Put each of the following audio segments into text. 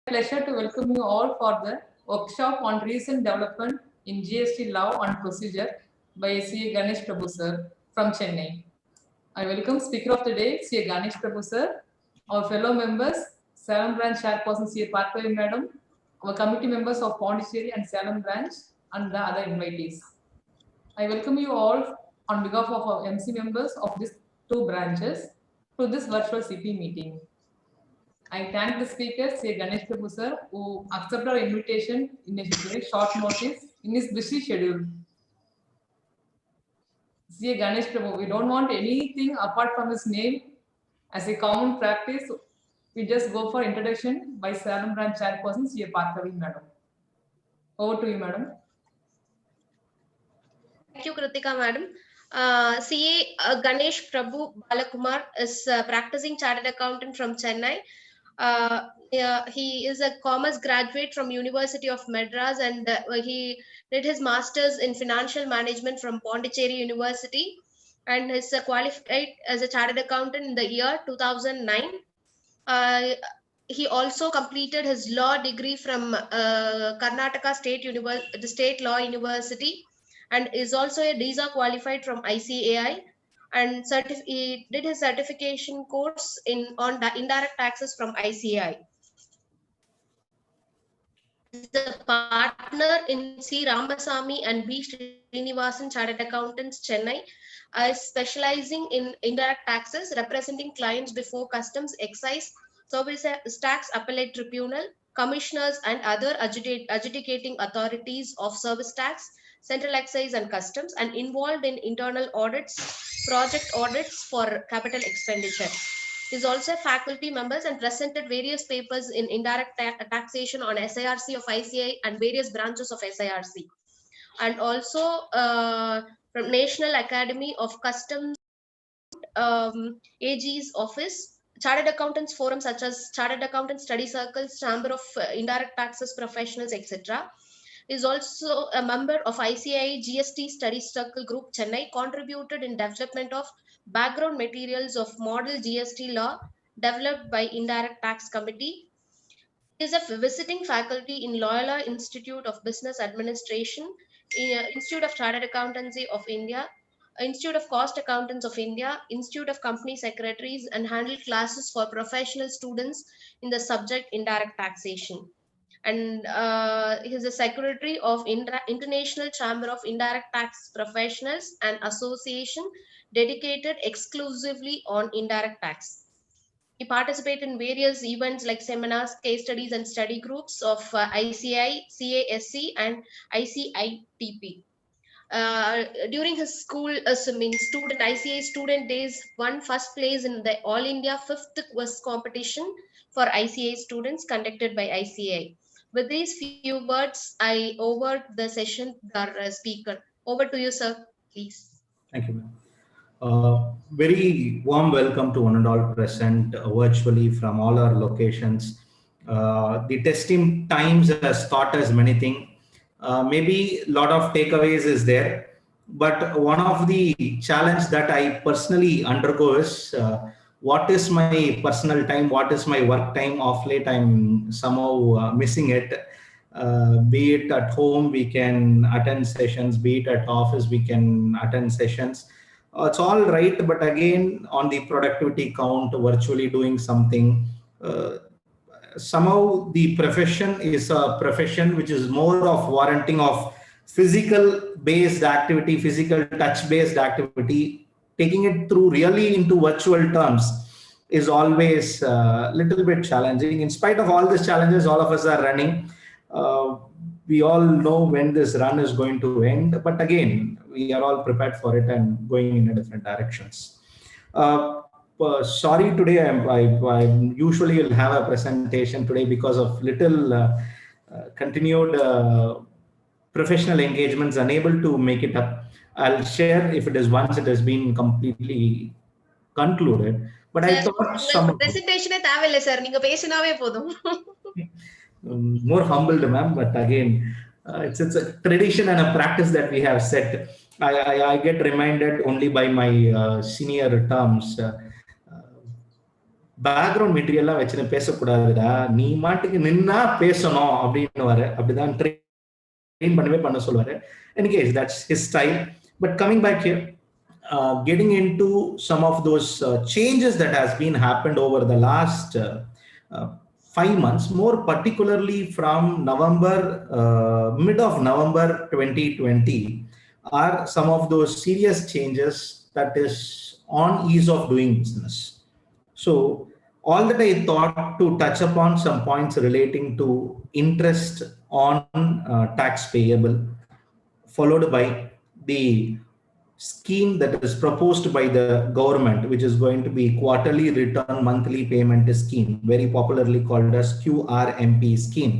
Pleasure to welcome you all for the workshop on recent development in GST law and procedure by CA Ganesh Prabhu sir from Chennai. I welcome speaker of the day, CA Ganesh Prabhu sir, our fellow members, Salem branch chairperson CA Parthavi madam, our committee members of Pondicherry and Salem branch, and the other invitees. I welcome you all on behalf of our MC members of these two branches to this virtual CP meeting. I thank the speaker, Sri Ganesh Prabhu sir, who accepted our invitation in a very short notice in his busy schedule. Sri Ganesh Prabhu, we don't want anything apart from his name as a common practice. We just go for introduction by Salem branch chairperson, Sri Parthavi madam. Over to you, madam. Thank you, Kritika madam. CA Ganesh Prabhu Balakumar is a practicing chartered accountant from Chennai. He is a commerce graduate from University of Madras, and he did his masters in financial management from Pondicherry University, and is qualified as a chartered accountant in the year 2009. He also completed his law degree from Karnataka State Law University, and is also a DISA qualified from ICAI, and he did his certification course on indirect taxes from ICAI. Is the partner in C. Ramasamy and B. Srinivasan Chartered Accountants, Chennai, specializing in indirect taxes, representing clients before customs, excise, service tax appellate tribunal, commissioners, and other adjudicating authorities of service tax, central excise and customs, and involved in internal audits, project audits for capital expenditure. He is also a faculty member and presented various papers in indirect taxation on SIRC of ICAI and various branches of SIRC. And also from National Academy of Customs AG's office, Chartered Accountants Forum such as Chartered Accountants Study Circles, Chamber of Indirect Taxes Professionals, etc. Is also a member of ICAI GST Study Circle Group Chennai, contributed in development of background materials of model GST law developed by Indirect Tax Committee. He is a visiting faculty in Loyola Institute of Business Administration, Institute of Chartered Accountancy of India, Institute of Cost Accountants of India, Institute of Company Secretaries, and handled classes for professional students in the subject indirect taxation. And he is a secretary of International Chamber of Indirect Tax Professionals, an association dedicated exclusively on indirect tax. He participated in various events like seminars, case studies, and study groups of ICAI, CASC, and ICITP. During his school, ICAI student days, won first place in the All India 5th quiz competition for ICAI students conducted by ICAI. With these few words, I over the session to our speaker. Over to you, sir, please. Thank you, ma'am. Very warm welcome to one and all present virtually from all our locations. The testing times has taught us many things. Maybe a lot of takeaways is there, but one of the challenge that I personally undergo is what is my personal time, what is my work time. Of late, I'm somehow missing it. Be it at home, we can attend sessions, be it at office, we can attend sessions. It's all right, but again, on the productivity count, virtually doing something, somehow the profession is a profession which is more of warranting of physical based activity, physical touch based activity. Taking it through really into virtual terms is always a little bit challenging. In spite of all these challenges, all of us are running. We all know when this run is going to end, but again, we are all prepared for it and going in different directions. Sorry, today I usually will have a presentation today because of little continued professional engagements, unable to make it up. I'll share if it is once it has been completely concluded. But I thought some presentation more humbled, ma'am, but again, it's a tradition and a practice that we have set. I get reminded only by my senior terms background மெட்டீரியல்லாம் வச்சுன்னு பேசக்கூடாதுடா, நீ மாட்டுக்கு நின்னா பேசணும் அப்படின்னு வர, அப்படிதான் ட்ரெயின் பண்ண சொல்லுவாரு. In case that's his style. But coming back here, getting into some of those changes that has been happened over the last 5 months, more particularly from November, mid of November 2020, are some of those serious changes that is on ease of doing business. So all that I thought to touch upon some points relating to interest on tax payable, followed by the scheme that is proposed by the government, which is going to be quarterly return monthly payment scheme, very popularly called as QRMP scheme.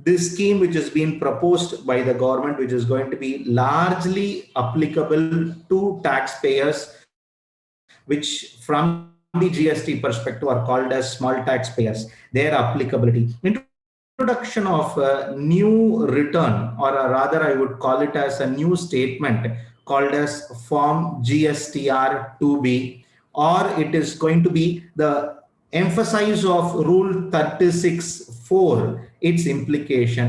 This scheme, which has been proposed by the government, which is going to be largely applicable to taxpayers, which from the GST perspective are called as small taxpayers, their applicability. Introduction of a new return, or rather I would call it as a new statement called as Form GSTR 2B, or it is going to be the emphasis of Rule 36(4), its implication,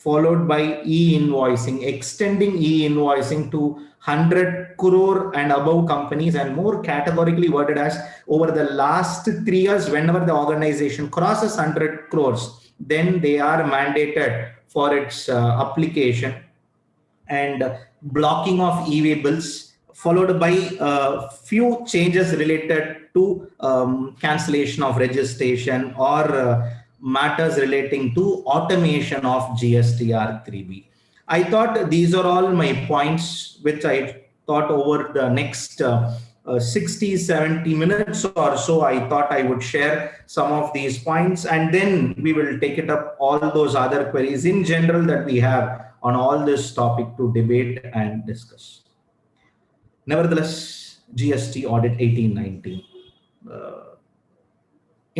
followed by e-invoicing, extending e-invoicing to 100 crore and above companies, and more categorically worded as over the last 3 years, whenever the organization crosses 100 crores, then they are mandated for its application, and blocking of e-way bills, followed by a few changes related to cancellation of registration or matters relating to automation of GSTR 3B. I thought these are all my points, which I thought over the next 60-70 minutes or so, I thought I would share some of these points, and then we will take it up all those other queries in general that we have on all this topic to debate and discuss. Nevertheless, GST audit 18-19.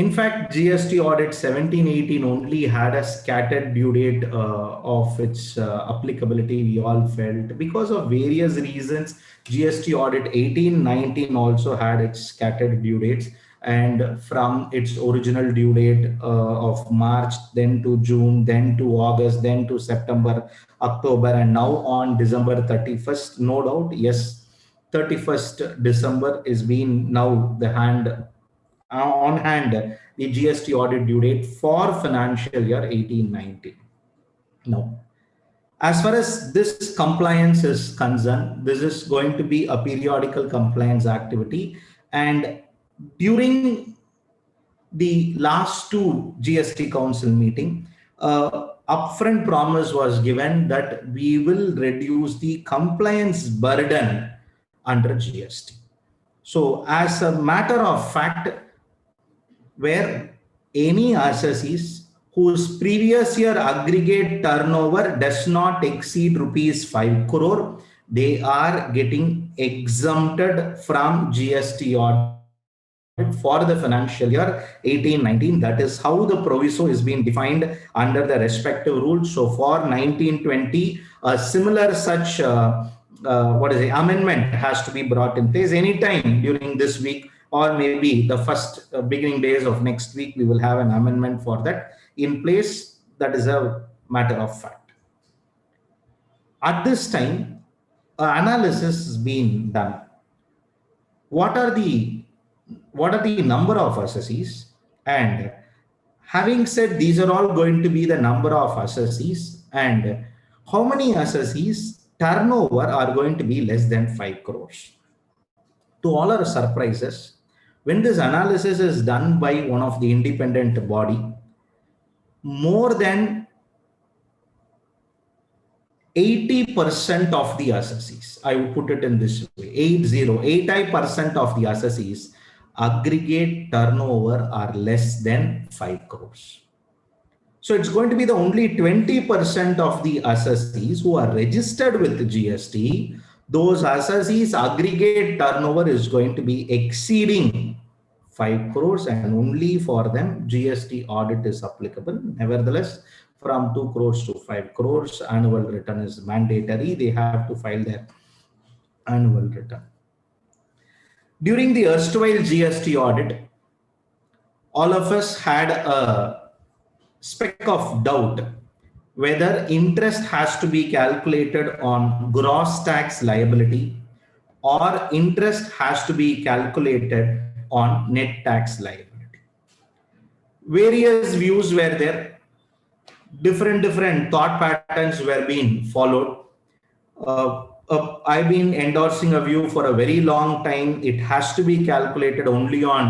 In fact, GST audit 17-18 only had a scattered due date of its applicability, we all felt. Because of various reasons, GST audit 18-19 also had its scattered due dates. And from its original due date of March, then to June, then to August, then to September, October, and now on December 31st, no doubt, yes, 31st December is being now the on hand the GST audit due date for financial year 18-19. Now, as far as this compliance is concerned, this is going to be a periodical compliance activity, and during the last 2 GST Council meeting, upfront promise was given that we will reduce the compliance burden under GST. So as a matter of fact, where any assessees whose previous year aggregate turnover does not exceed rupees 5 crore, they are getting exempted from GST audit for the financial year 18-19. That is how the proviso is being defined under the respective rules. So for 19-20, a similar such amendment has to be brought in place anytime during this week, or maybe the first beginning days of next week. We will have an amendment for that in place. That is a matter of fact. At this time, analysis is being done. What are the number of assessees? And having said these are all going to be the number of assessees, and how many assessees turnover are going to be less than 5 crores. To all our surprises, when this analysis is done by one of the independent body, more than 80% of the assessees, I would put it in this way, 80% of the assessees aggregate turnover are less than 5 crores. So it's going to be the only 20% of the assessees who are registered with the GST. Those assessees aggregate turnover is going to be exceeding 5 crores, and only for them GST audit is applicable. Nevertheless, from 2 crores to 5 crores, annual return is mandatory. They have to file their annual return. During the erstwhile GST audit, all of us had a speck of doubt whether interest has to be calculated on gross tax liability or interest has to be calculated on net tax liability. Various views were there, different thought patterns were being followed. I've been endorsing a view for a very long time. It has to be calculated only on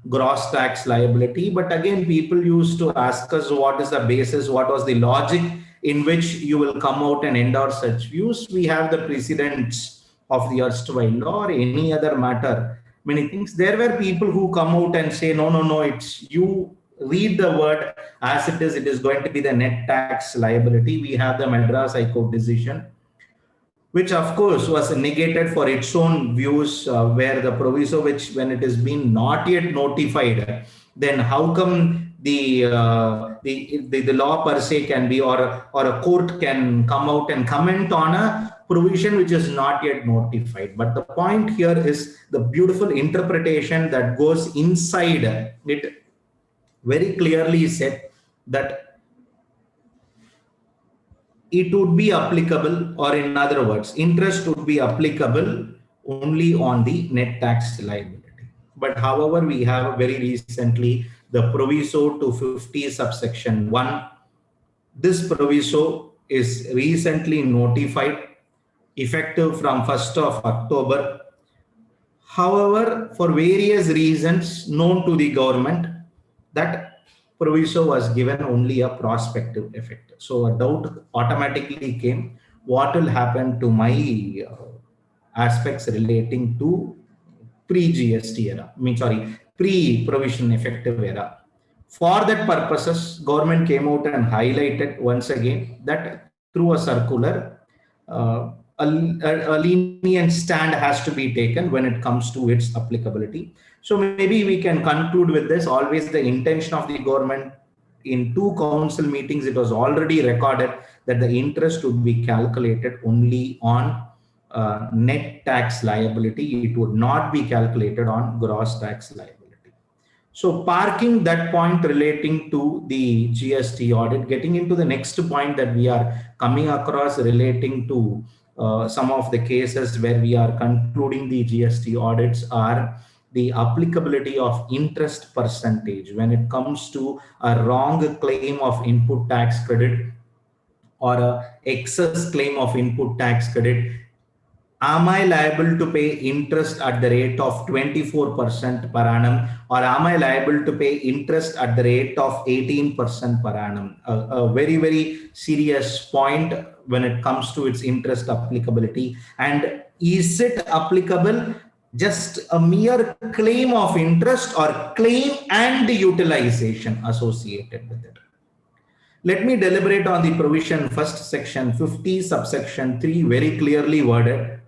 gross tax liability. But again, people used to ask us what is the basis, what was the logic in which you will come out and endorse such views. We have the precedents of the erstwhile law or any other matter, many things. There were people who come out and say, no, it's you read the word as it is going to be the net tax liability. We have the Madras High Court decision, which of course was negated for its own views, where the proviso, which when it has been not yet notified, then how come the law per se can be, or a court can come out and comment on a provision which is not yet notified. But the point here is the beautiful interpretation that goes inside it very clearly said that it would be applicable, or in other words, interest would be applicable only on the net tax liability. But however, we have very recently the proviso 250 subsection 1. This proviso is recently notified, effective from 1st of October. However, for various reasons known to the government, that proviso was given only a prospective effect. So a doubt automatically came, what will happen to my aspects relating to pre-GST era, pre-provision effective era. For that purposes, government came out and highlighted once again that through a circular, a lenient stand has to be taken when it comes to its applicability. So maybe we can conclude with this. Always the intention of the government, in 2 council meetings, it was already recorded that the interest would be calculated only on net tax liability. It would not be calculated on gross tax liability. So parking that point relating to the GST audit, getting into the next point that we are coming across relating to some of the cases where we are concluding the GST audits are the applicability of interest percentage when it comes to a wrong claim of input tax credit or a excess claim of input tax credit. Am I liable to pay interest at the rate of 24% per annum, or am I liable to pay interest at the rate of 18% per annum? A very, very serious point when it comes to its interest applicability. And is it applicable just a mere claim of interest, or claim and utilization associated with it? Let me deliberate on the provision first. Section 50 subsection 3 very clearly worded: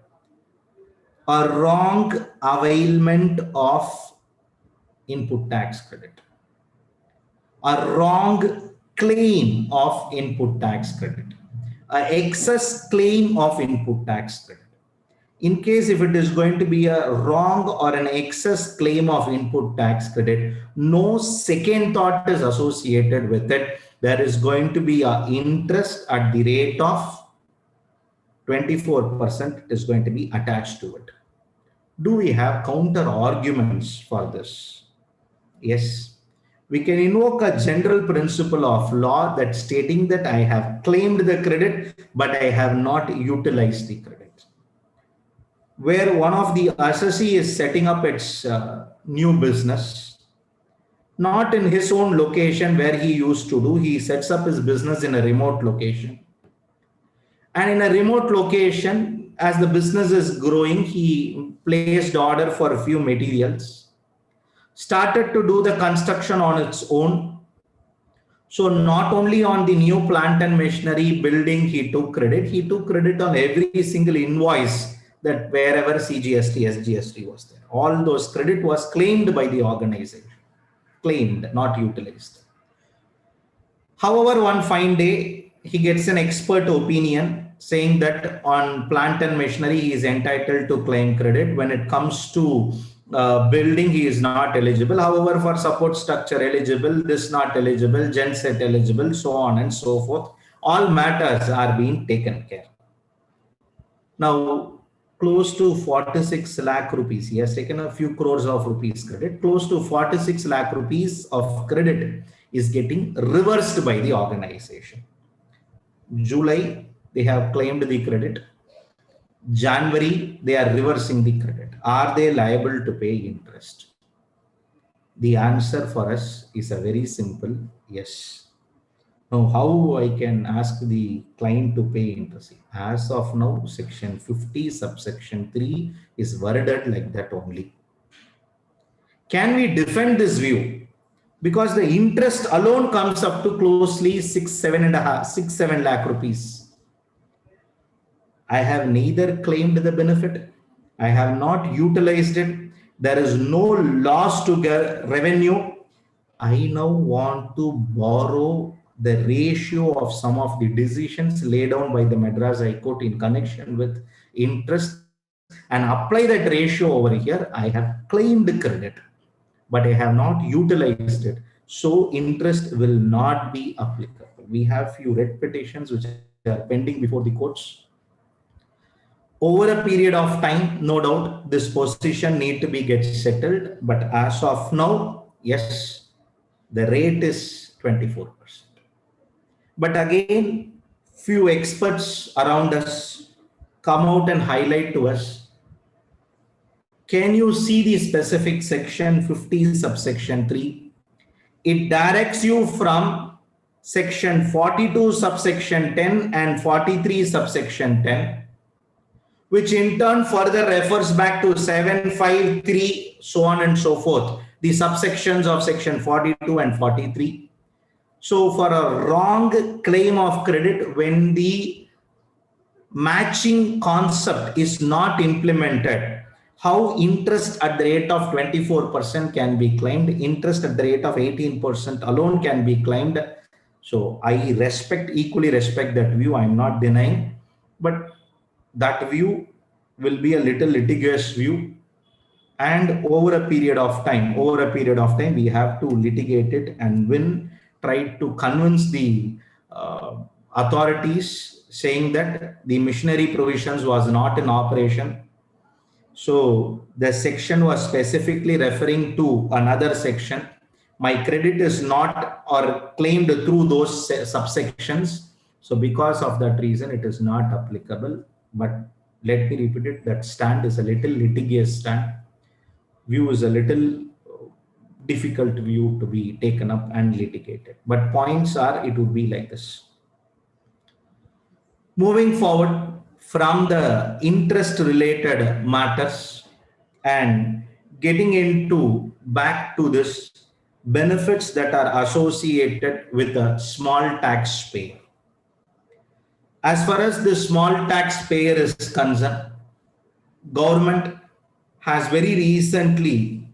a wrong availment of input tax credit, a wrong claim of input tax credit, an excess claim of input tax credit. In case if it is going to be a wrong or an excess claim of input tax credit, no second thought is associated with it. There is going to be an interest at the rate of 24% is going to be attached to it. Do we have counter arguments for this? Yes. We can invoke a general principle of law that stating that I have claimed the credit, but I have not utilized the credit. Where one of the assessee is setting up its new business, not in his own location where he used to do, he sets up his business in a remote location. And in a remote location, as the business is growing, he placed order for a few materials, started to do the construction on its own. So not only on the new plant and machinery building he took credit on every single invoice that wherever CGST, SGST was there. All those credit was claimed by the organization. Claimed, not utilized. However, one fine day, he gets an expert opinion saying that on plant and machinery, he is entitled to claim credit. When it comes to building, he is not eligible. However, for support structure eligible, this not eligible, genset eligible, so on and so forth. All matters are being taken care. Now, close to 46 lakh rupees. He has taken a few crores of rupees credit. Close to 46 lakh rupees of credit is getting reversed by the organization. July, they have claimed the credit. January, they are reversing the credit. Are they liable to pay interest? The answer for us is a very simple yes. Now, how I can ask the client to pay interest? As of now, section 50, subsection 3 is worded like that only. Can we defend this view? Because the interest alone comes up to closely 7 lakh rupees. I have neither claimed the benefit, I have not utilized it, there is no loss to revenue. I now want to borrow the ratio of some of the decisions laid down by the Madras High Court in connection with interest and apply that ratio over here. I have claimed credit, but I have not utilized it. So interest will not be applicable. We have few writ petitions which are pending before the courts. Over a period of time, no doubt, this position need to be get settled. But as of now, yes, the rate is 24%. But again, few experts around us come out and highlight to us, can you see the specific section 50 subsection 3? It directs you from section 42 subsection 10 and 43 subsection 10, which in turn further refers back to 753, so on and so forth, the subsections of section 42 and 43. So for a wrong claim of credit, when the matching concept is not implemented, how interest at the rate of 24% can be claimed, interest at the rate of 18% alone can be claimed. So I equally respect that view. I'm not denying, but that view will be a little litigious view. And over a period of time, we have to litigate it and win, try to convince the authorities saying that the missionary provisions was not in operation. So the section was specifically referring to another section. My credit is not or claimed through those subsections. So because of that reason, it is not applicable. But let me repeat it, that stand is a little litigious stand. View is a little difficult view to be taken up and litigated. But points are, it would be like this. Moving forward from the interest related matters and getting into back to this benefits that are associated with a small taxpayer. As far as the small taxpayer is concerned, government has very recently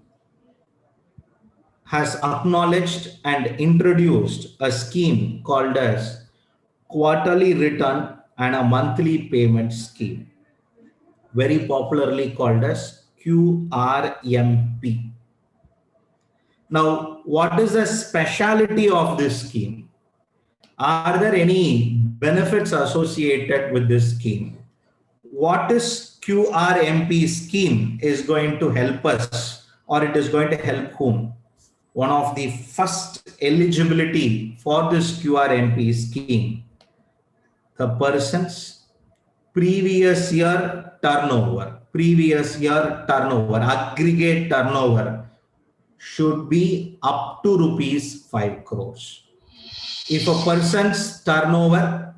has acknowledged and introduced a scheme called as quarterly return and a monthly payment scheme, very popularly called as QRMP. Now, what is the speciality of this scheme? Are there any benefits associated with this scheme? What is QRMP scheme is going to help us, or it is going to help whom? One of the first eligibility for this QRMP scheme, the person's previous year turnover, aggregate turnover should be up to rupees 5 crores. If a person's turnover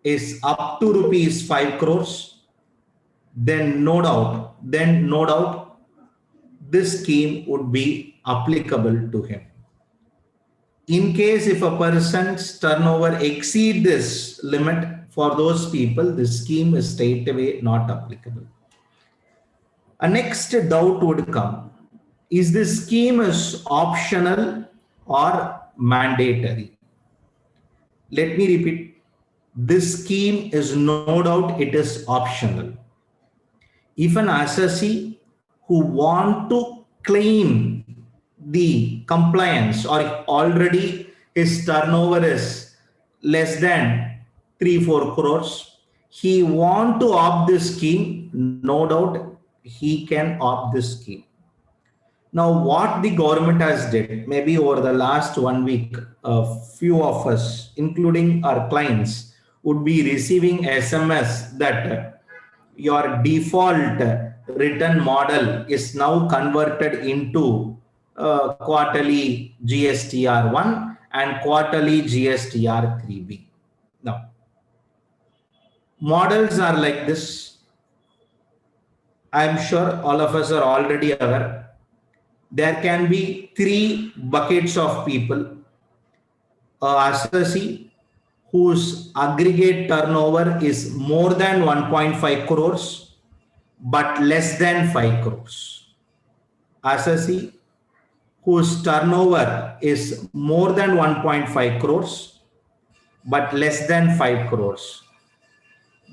is up to rupees 5 crores, then no doubt this scheme would be applicable to him. In case if a person's turnover exceed this limit, for those people, this scheme is straightaway not applicable. A next doubt would come, is this scheme is optional or mandatory? Let me repeat, this scheme is no doubt it is optional. If an assessee who want to claim the compliance or already his turnover is less than 3-4 crores, he want to opt this scheme, no doubt he can opt this scheme. Now, what the government has did, maybe over the last 1 week, a few of us, including our clients, would be receiving SMS that your default return model is now converted into quarterly GSTR1 and quarterly GSTR3B. Now, models are like this. I'm sure all of us are already aware. There can be 3 buckets of people. Assessee whose aggregate turnover is more than 1.5 crores but less than 5 crores. Assessee whose turnover is more than 1.5 crores but less than 5 crores.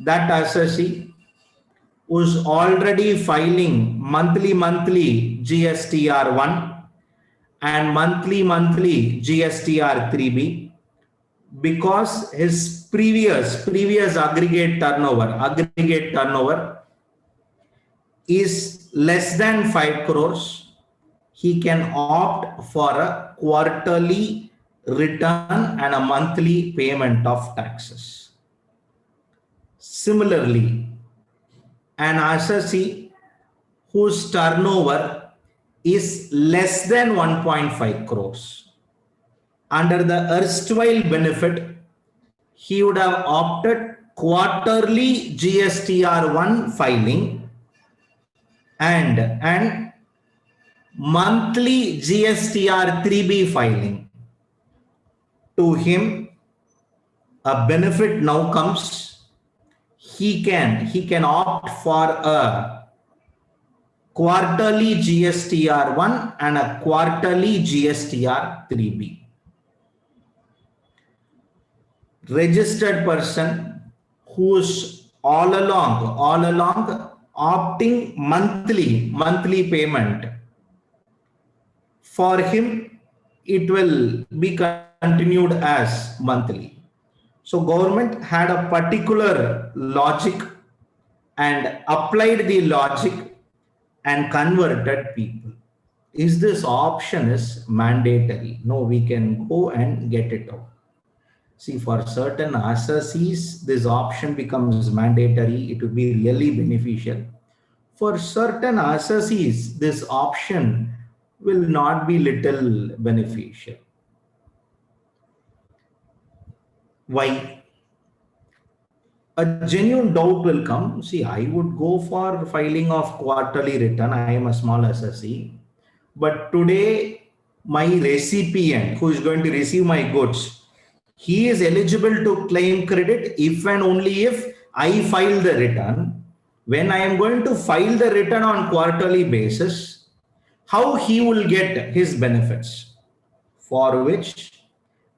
That assessee who's already filing monthly GSTR1 and monthly GSTR3B because his previous aggregate turnover is less than 5 crores, he can opt for a quarterly return and a monthly payment of taxes. Similarly, an assessee whose turnover is less than 1.5 crores. Under the erstwhile benefit, he would have opted quarterly GSTR1 filing and monthly GSTR3B filing. To him, a benefit now comes. He can opt for a quarterly GSTR1 and a quarterly GSTR3B. Registered person who's all along opting monthly payment, for him it will be continued as monthly. So government had a particular logic and applied the logic and converted people. Is this option is mandatory? No, we can go and get it out. See, for certain assessees, this option becomes mandatory. It would be really beneficial. For certain assessees, this option will not be little beneficial. Why? A genuine doubt will come. See, I would go for filing of quarterly return. I am a small assessee. But today, my recipient who is going to receive my goods, he is eligible to claim credit if and only if I file the return. When I am going to file the return on quarterly basis, how he will get his benefits, for which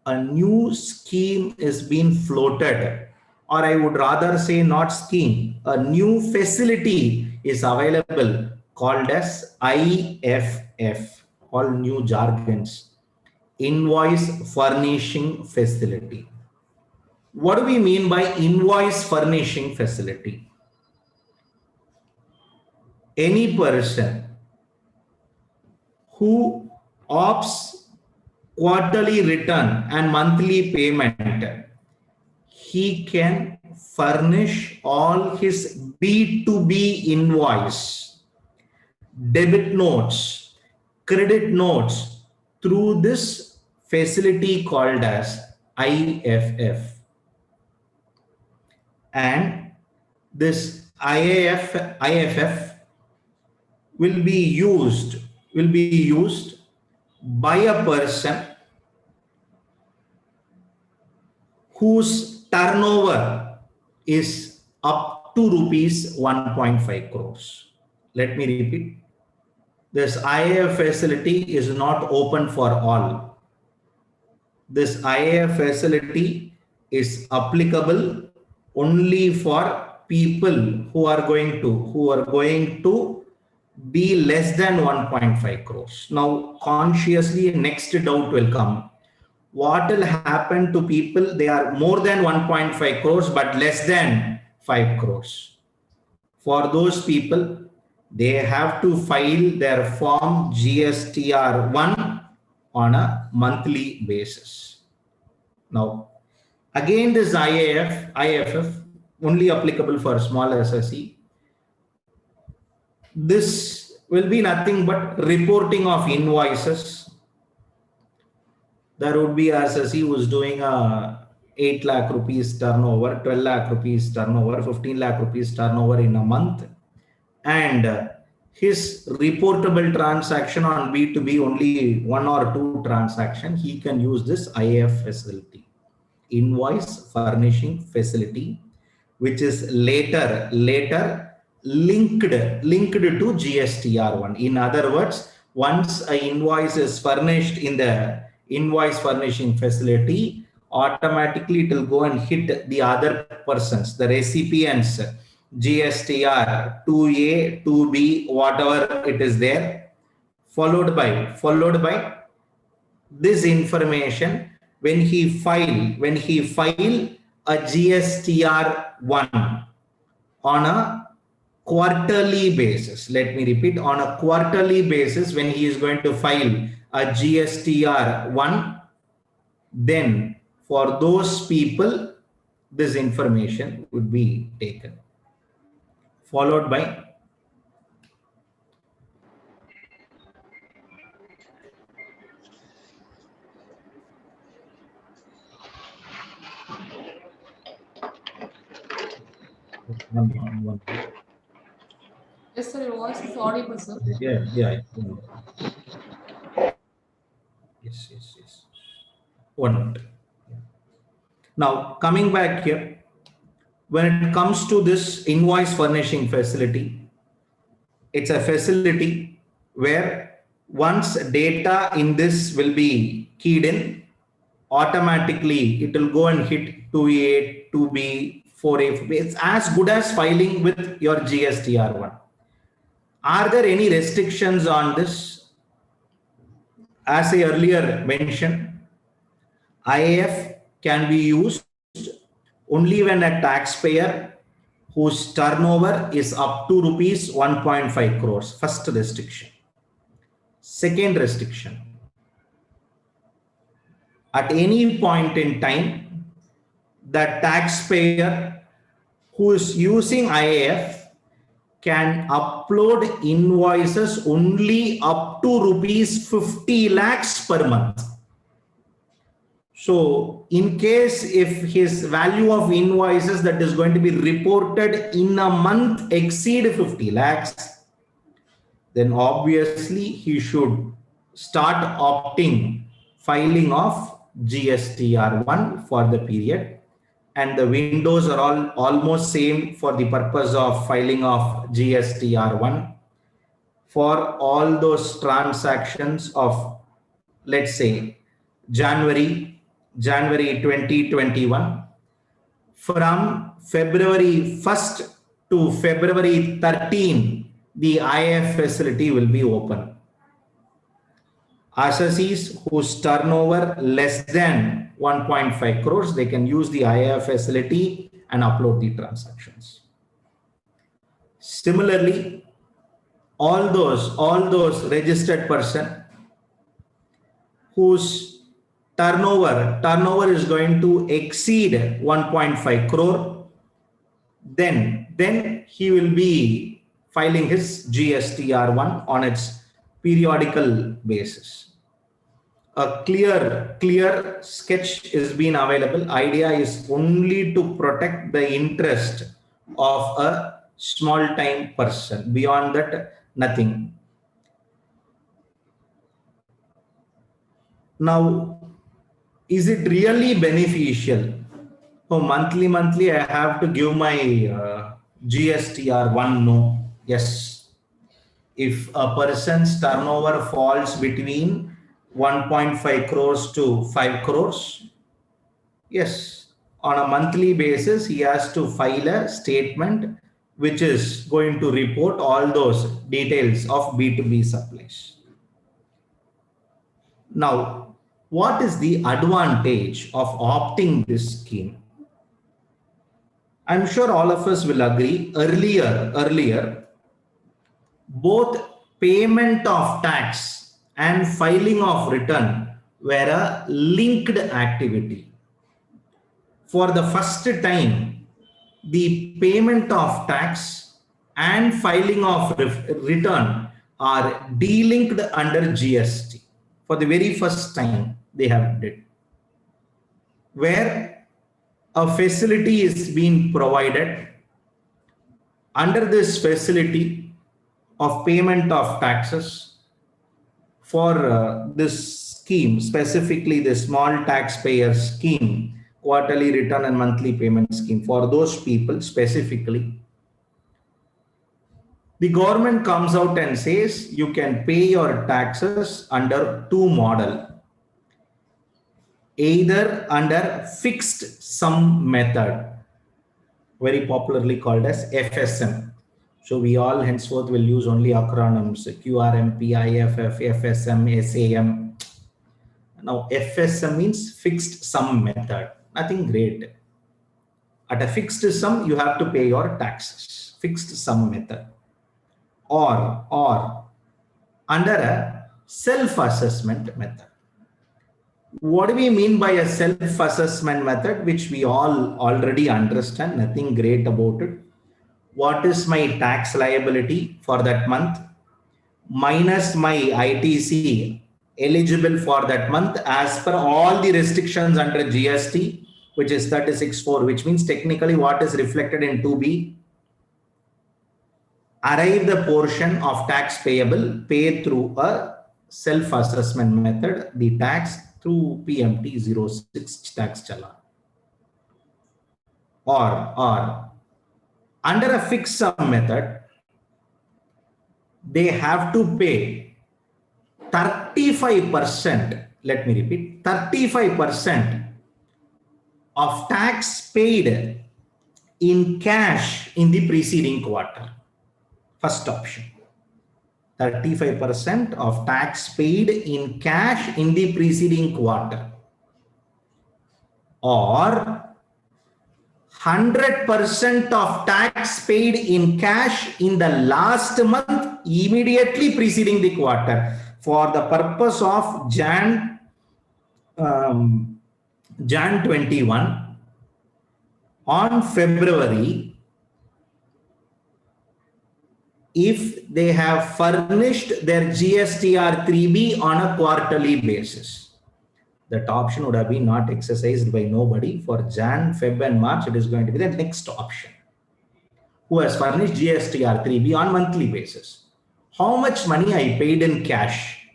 a new scheme is being floated, or I would rather say not scheme, a new facility is available called as IFF, all new jargons, invoice furnishing facility. What do we mean by invoice furnishing facility? Any person who opts quarterly return and monthly payment, he can furnish all his B2B invoice, debit notes, credit notes through this facility called as IFF. And this IFF will be used by a person whose turnover is up to rupees 1.5 crores. Let me repeat. This IAF facility is not open for all. This IAF facility is applicable only for people who are going to be less than 1.5 crores. Now, consciously, next doubt will come. What will happen to people? They are more than 1.5 crores, but less than 5 crores. For those people, they have to file their form GSTR1 on a monthly basis. Now, again, this IFF only applicable for small SSE. This will be nothing but reporting of invoices. There would be SSE who is doing a 8 lakh rupees turnover, 12 lakh rupees turnover, 15 lakh rupees turnover in a month. And his reportable transaction on B2B only 1 or 2 transactions, he can use this IAF facility, invoice furnishing facility, which is later linked to GSTR1. In other words, once an invoice is furnished in the invoice furnishing facility, automatically it will go and hit the other persons, the recipients, GSTR 2A, 2B, whatever it is there, followed by this information when he file a GSTR1 on a quarterly basis. Let me repeat, on a quarterly basis, when he is going to file a GSTR1, then for those people, this information would be taken. Followed by one. Yes, sir, your voice is audible, sir. Yeah. Yes. 1 minute. Now, coming back here, when it comes to this invoice furnishing facility, it's a facility where once data in this will be keyed in, automatically it will go and hit 2A, 2B, 4A. It's as good as filing with your GSTR1. Are there any restrictions on this? As I earlier mentioned, IAF can be used only when a taxpayer whose turnover is up to rupees 1.5 crores. First restriction. Second restriction. At any point in time, the taxpayer who is using IAF can upload invoices only up to rupees 50 lakhs per month. So in case if his value of invoices that is going to be reported in a month exceed 50 lakhs, then obviously he should start opting filing of GSTR1 for the period. And the windows are all almost same for the purpose of filing of GSTR1 for all those transactions of, let's say, January 2021, from February 1st to February 13, the IAF facility will be open. Assessees whose turnover less than 1.5 crores, they can use the IAF facility and upload the transactions. Similarly, all those registered person whose turnover is going to exceed 1.5 crore, then he will be filing his GSTR1 on its periodical basis. A clear sketch is being available. Idea is only to protect the interest of a small time person. Beyond that, nothing. Now, is it really beneficial? So monthly I have to give my GSTR1? No. Yes. If a person's turnover falls between 1.5 crores to 5 crores, yes, on a monthly basis, he has to file a statement which is going to report all those details of B2B supplies. Now, what is the advantage of opting this scheme? I'm sure all of us will agree earlier, both payment of tax and filing of return were a linked activity. For the first time, the payment of tax and filing of return are de-linked under GST. For the very first time they have did, where a facility is being provided. Under this facility of payment of taxes, for this scheme, specifically the small taxpayer scheme, quarterly return and monthly payment scheme, for those people specifically, the government comes out and says you can pay your taxes under two model, either under fixed sum method, very popularly called as FSM. So we all henceforth will use only acronyms: QRM, PIFF, FSM, SAM. Now FSM means fixed sum method. Nothing great. At a fixed sum, you have to pay your taxes. Fixed sum method. Or under a self-assessment method. What do we mean by a self-assessment method, which we all already understand, nothing great about it? What is my tax liability for that month minus my ITC eligible for that month as per all the restrictions under GST, which is 36(4), which means technically what is reflected in 2B, arrive the portion of tax payable paid through a self-assessment method, the tax through PMT 06 tax challan. Or under a fixed sum method, they have to pay 35%, let me repeat, 35% of tax paid in cash in the preceding quarter. First option, 35% of tax paid in cash in the preceding quarter, or 100% of tax paid in cash in the last month immediately preceding the quarter. For the purpose of Jan 21, on February, if they have furnished their GSTR 3B on a quarterly basis, that option would have been not exercised by nobody. For Jan, Feb and March, it is going to be the next option. Who has furnished GSTR 3B on monthly basis? How much money I paid in cash?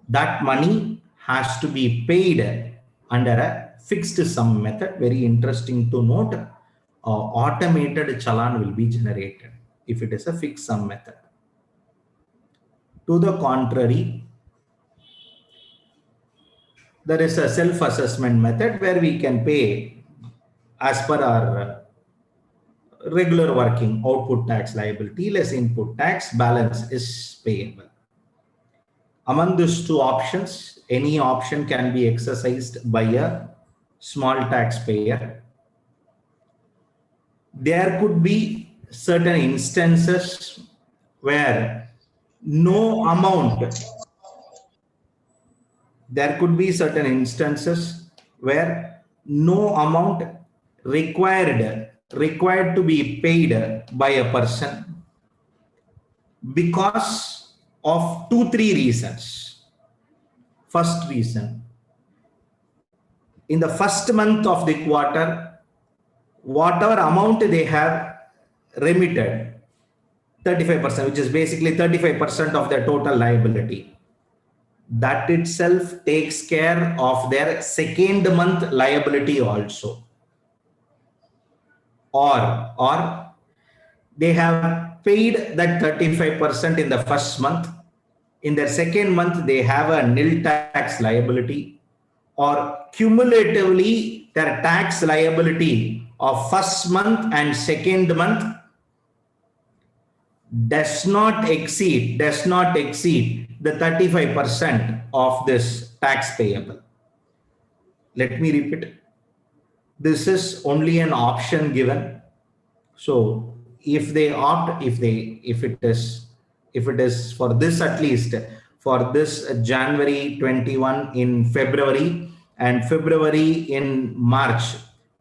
That money has to be paid under a fixed sum method. Very interesting to note, automated challan will be generated if it is a fixed sum method. To the contrary, there is a self-assessment method where we can pay as per our regular working output tax liability less input tax, balance is payable. Among these two options, any option can be exercised by a small taxpayer. There could be certain instances where no amount required to be paid by a person because of 2-3 reasons. First reason, in the first month of the quarter, whatever amount they have remitted, 35%, which is basically 35% of their total liability, that itself takes care of their second month liability also. Or they have paid that 35% in the first month. In their second month, they have a nil tax liability, or cumulatively their tax liability of first month and second month does not exceed the 35% of this tax payable. Let me repeat. This is only an option given. So if they opt, if it is for this, at least for this January 21 in February and February in March,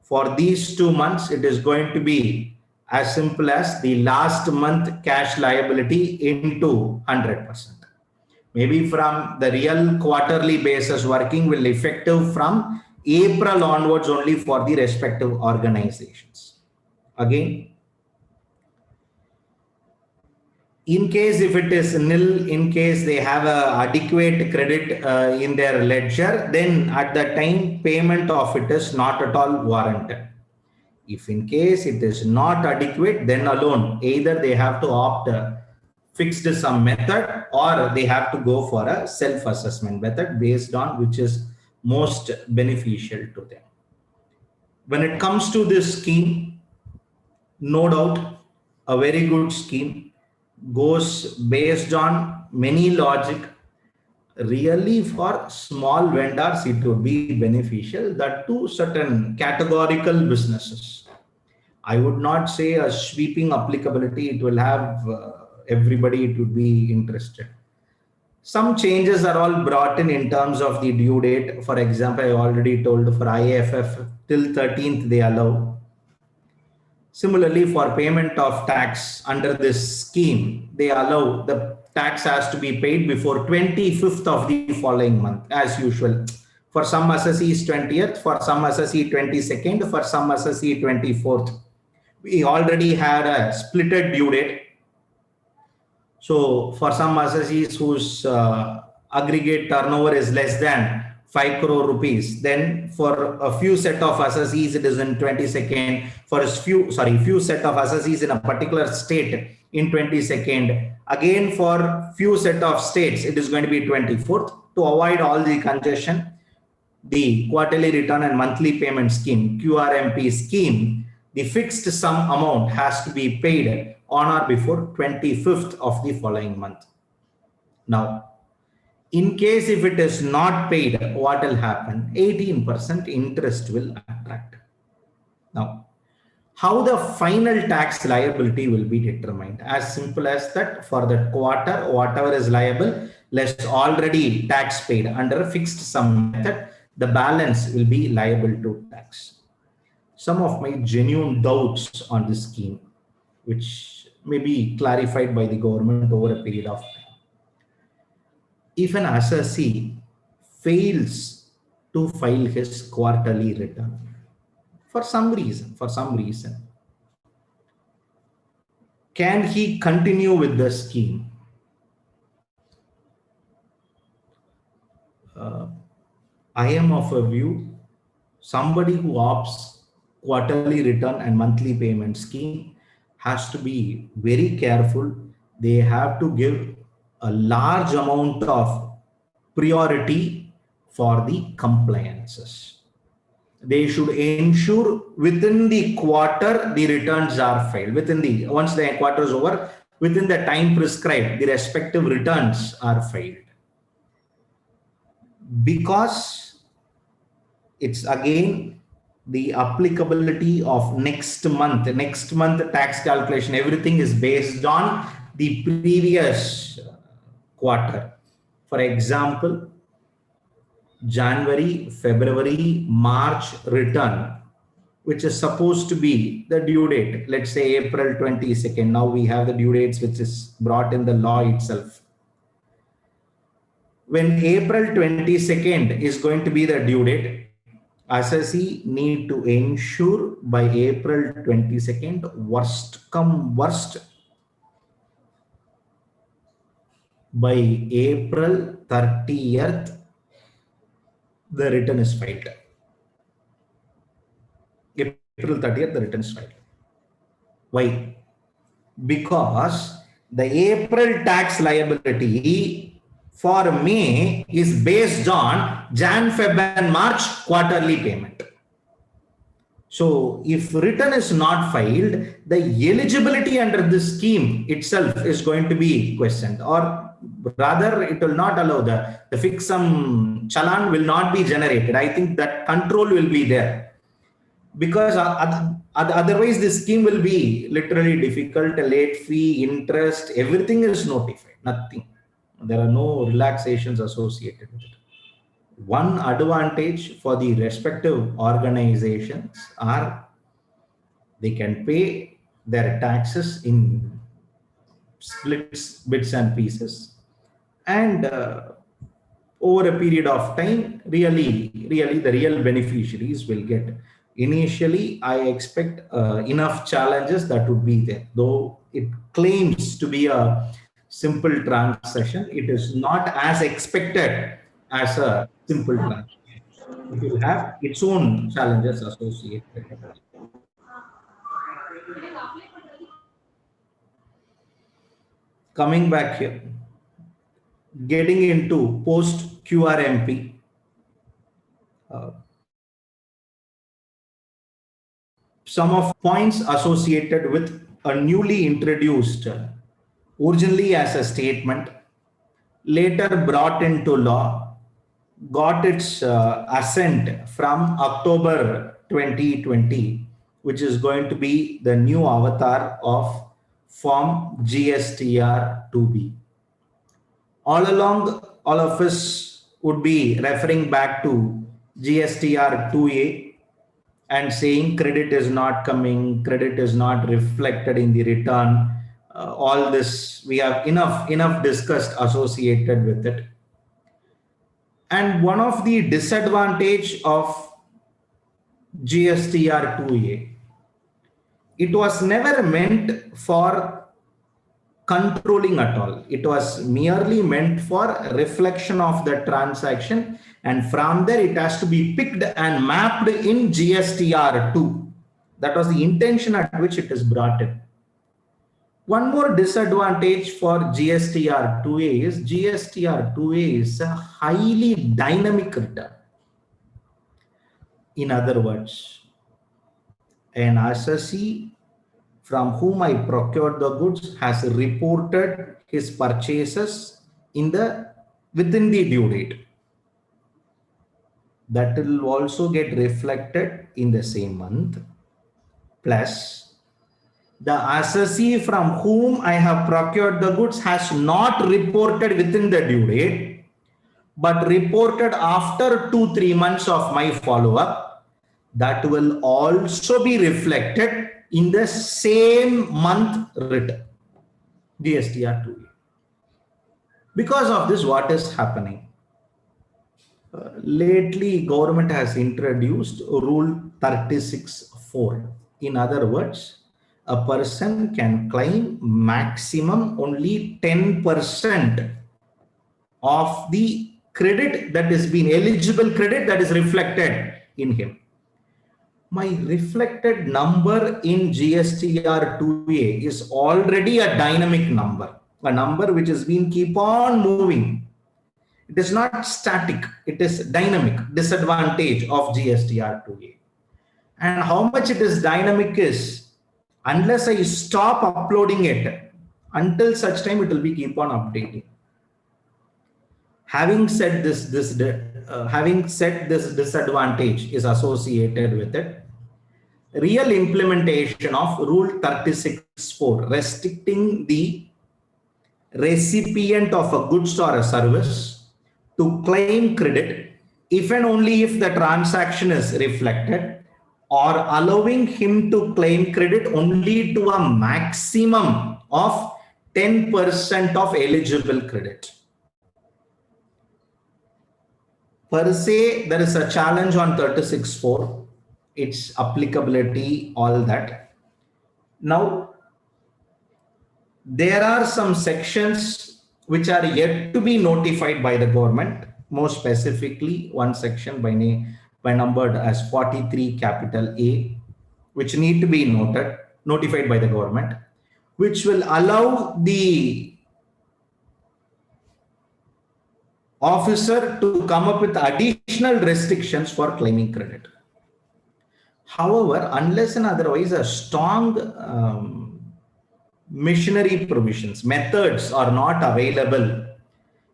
for these 2 months, it is going to be as simple as the last month cash liability into 100%. Maybe from the real quarterly basis working will effective from April onwards only for the respective organizations. Again, in case if it is nil, in case they have a adequate credit in their ledger, then at that time payment of it is not at all warranted. If in case it is not adequate, then alone either they have to opt fixed sum method or they have to go for a self-assessment method based on which is most beneficial to them. When it comes to this scheme, no doubt a very good scheme, goes based on many logic. Really for small vendors it would be beneficial, that to certain categorical businesses. I would not say a sweeping applicability, it will have everybody, it would be interested. Some changes are all brought in terms of the due date. For example, I already told for IAFF till 13th they allow. Similarly, for payment of tax under this scheme, they allow the tax has to be paid before 25th of the following month, as usual. For some assessees 20th, for some assessee 22nd, for some assessee 24th. We already had a splitted due date. So for some assessees whose aggregate turnover is less than 5 crore rupees, then for a few set of assessees it is in 22nd, for a few set of assessees in a particular state in 22nd, again for few set of states it is going to be 24th. To avoid all the congestion, the quarterly return and monthly payment scheme, QRMP scheme, the fixed sum amount has to be paid on or before 25th of the following month. Now, in case if it is not paid, what will happen? 18% interest will attract. Now, how the final tax liability will be determined? As simple as that, for the quarter, whatever is liable, less already tax paid under a fixed sum method, the balance will be liable to tax. Some of my genuine doubts on this scheme, which may be clarified by the government over a period of time. If an assessee fails to file his quarterly return for some reason, can he continue with the scheme? I am of a view, somebody who opts quarterly return and monthly payment scheme has to be very careful. They have to give a large amount of priority for the compliances. They should ensure within the quarter the returns are filed. Once the quarter is over, within the time prescribed, the respective returns are filed. Because it's again the applicability of next month tax calculation, everything is based on the previous quarter. For example, January, February, March return, which is supposed to be the due date, let's say April 22nd. Now we have the due dates which is brought in the law itself. When April 22nd is going to be the due date, assessee need to ensure by April 22nd, worst come worst, by April 30th, the return is filed. April 30th, the return is filed. Why? Because the April tax liability for May is based on Jan, Feb and March quarterly payment. So if return is not filed, the eligibility under this scheme itself is going to be questioned, or rather it will not allow the fixed sum challan will not be generated. I think that control will be there, because otherwise this scheme will be literally difficult. Late fee, interest, everything is notified. Nothing. There are no relaxations associated with it. One advantage for the respective organizations are they can pay their taxes in splits, bits and pieces, and over a period of time, really the real beneficiaries will get. Initially, I expect enough challenges that would be there. Though it claims to be a simple transaction, it is not as expected as a simple transaction. It will have its own challenges associated with it. Coming back here, getting into post QRMP, some of points associated with a newly introduced, originally as a statement, later brought into law, got its assent from October 2020, which is going to be the new avatar of Form GSTR 2B. All along, all of us would be referring back to GSTR 2A and saying credit is not coming, credit is not reflected in the return. All this, we have enough discussed associated with it. And one of the disadvantage of GSTR 2A, it was never meant for controlling at all. It was merely meant for reflection of the transaction, and from there it has to be picked and mapped in GSTR 2. That was the intention at which it is brought in. One more disadvantage for GSTR 2A is GSTR 2A is a highly dynamic return. In other words, an assessee from whom I procured the goods has reported his purchases within the due date. That will also get reflected in the same month. Plus, the assessee from whom I have procured the goods has not reported within the due date, but reported after 2-3 months of my follow-up. That will also be reflected in the same month return, GSTR 2A. Because of this, what is happening? Lately, government has introduced Rule 36(4). In other words, a person can claim maximum only 10% of the credit that is being eligible credit that is reflected in him. My reflected number in GSTR 2A is already a dynamic number, a number which has been keep on moving. It is not static, it is dynamic. Disadvantage of GSTR 2A. And how much it is dynamic is, unless I stop uploading it, until such time it will be keep on updating. Having said this disadvantage is associated with it, real implementation of Rule 36(4), restricting the recipient of a goods or a service to claim credit if and only if the transaction is reflected, or allowing him to claim credit only to a maximum of 10% of eligible credit. Per se, there is a challenge on 36(4), its applicability, all that. Now, there are some sections which are yet to be notified by the government, more specifically one section by numbered as 43 capital A, which need to be notified by the government, which will allow the officer to come up with additional restrictions for claiming credit. However, unless and otherwise a strong machinery provisions, methods are not available,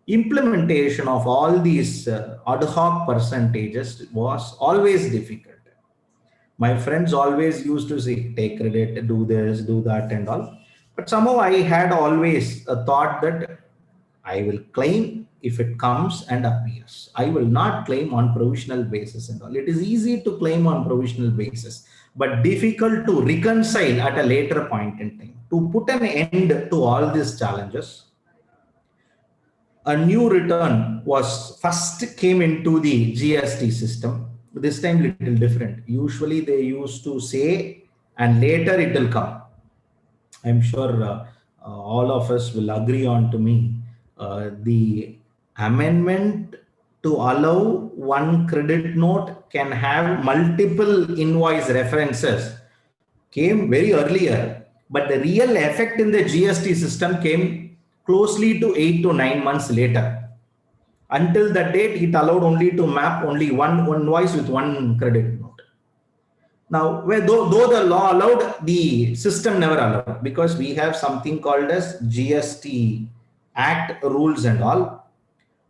implementation of all these ad hoc percentages was always difficult. My friends always used to say, take credit, do this, do that, and all. But somehow I had always a thought that I will claim if it comes and appears. I will not claim on provisional basis and all. It is easy to claim on provisional basis, but difficult to reconcile at a later point in time. To put an end to all these challenges, a new return was first came into the GST system. This time little different. Usually they used to say and later it will come. I'm sure all of us will agree on to me. The amendment to allow one credit note can have multiple invoice references came very earlier, but the real effect in the GST system came closely to 8 to 9 months later. Until that date, it allowed only to map only one invoice with one credit note. Now, though the law allowed, the system never allowed, because we have something called as GST Act rules and all.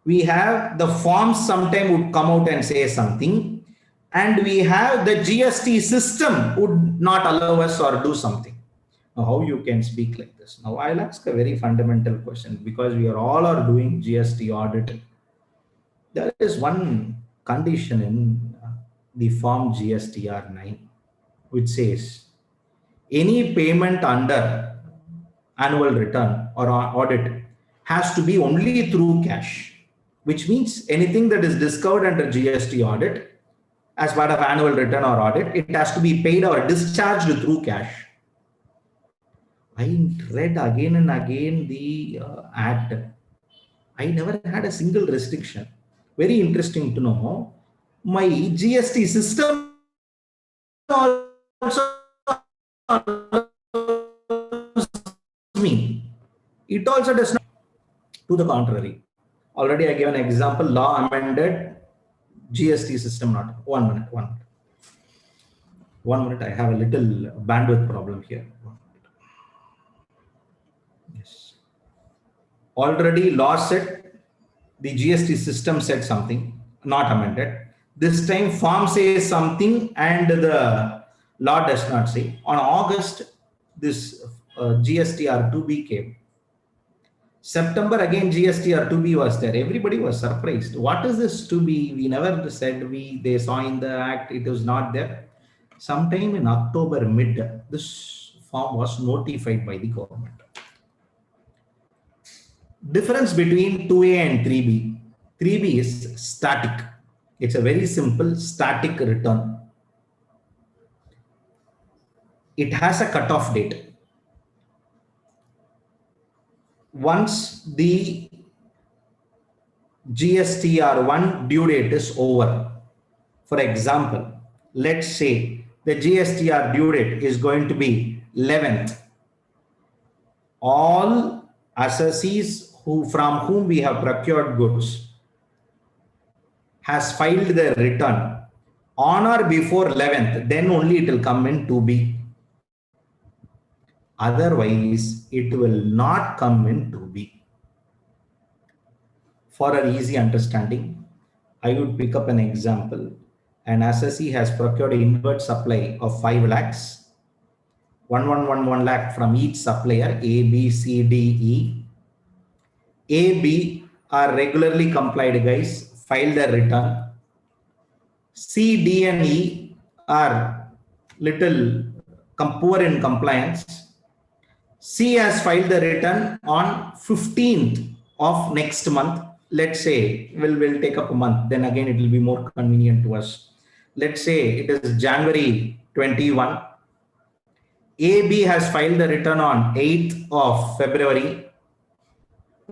We have the forms sometime would come out and say something, and we have the GST system would not allow us or do something. Now, how you can speak like this? Now, I'll ask a very fundamental question, because we are all doing GST audit. There is one condition in the form GSTR 9, which says any payment under annual return or audit has to be only through cash, which means anything that is discovered under GST audit as part of annual return or audit, it has to be paid or discharged through cash. I read again and again the act. I never had a single restriction. Very interesting to know. My GST system also me. It also does not. To the contrary. Already I gave an example. Law amended, GST system not. 1 minute. 1 minute. I have a little bandwidth problem here. Yes. Already law said, the GST system said something, not amended. This time form says something and the law does not say. On August, this GSTR 2B came. September again GSTR 2B was there. Everybody was surprised. What is this 2B? We never said they saw in the act, it was not there. Sometime in October mid, this form was notified by the government. Difference between 2A and 3B. 3B is static. It's a very simple static return. It has a cutoff date. Once the GSTR1 due date is over, for example, let's say the GSTR due date is going to be 11th. All assessees from whom we have procured goods has filed their return on or before 11th, then only it will come in 2B. Otherwise, it will not come in 2B. For an easy understanding, I would pick up an example. An assessee has procured an inward supply of 5 lakhs, 1 lakh from each supplier, A, B, C, D, E. A, B are regularly complied guys, file their return. C, D, and E are little poor in compliance. C has filed the return on 15th of next month. Let's say we'll take up a month, then again it will be more convenient to us. Let's say it is January 21. AB has filed the return on 8th of February,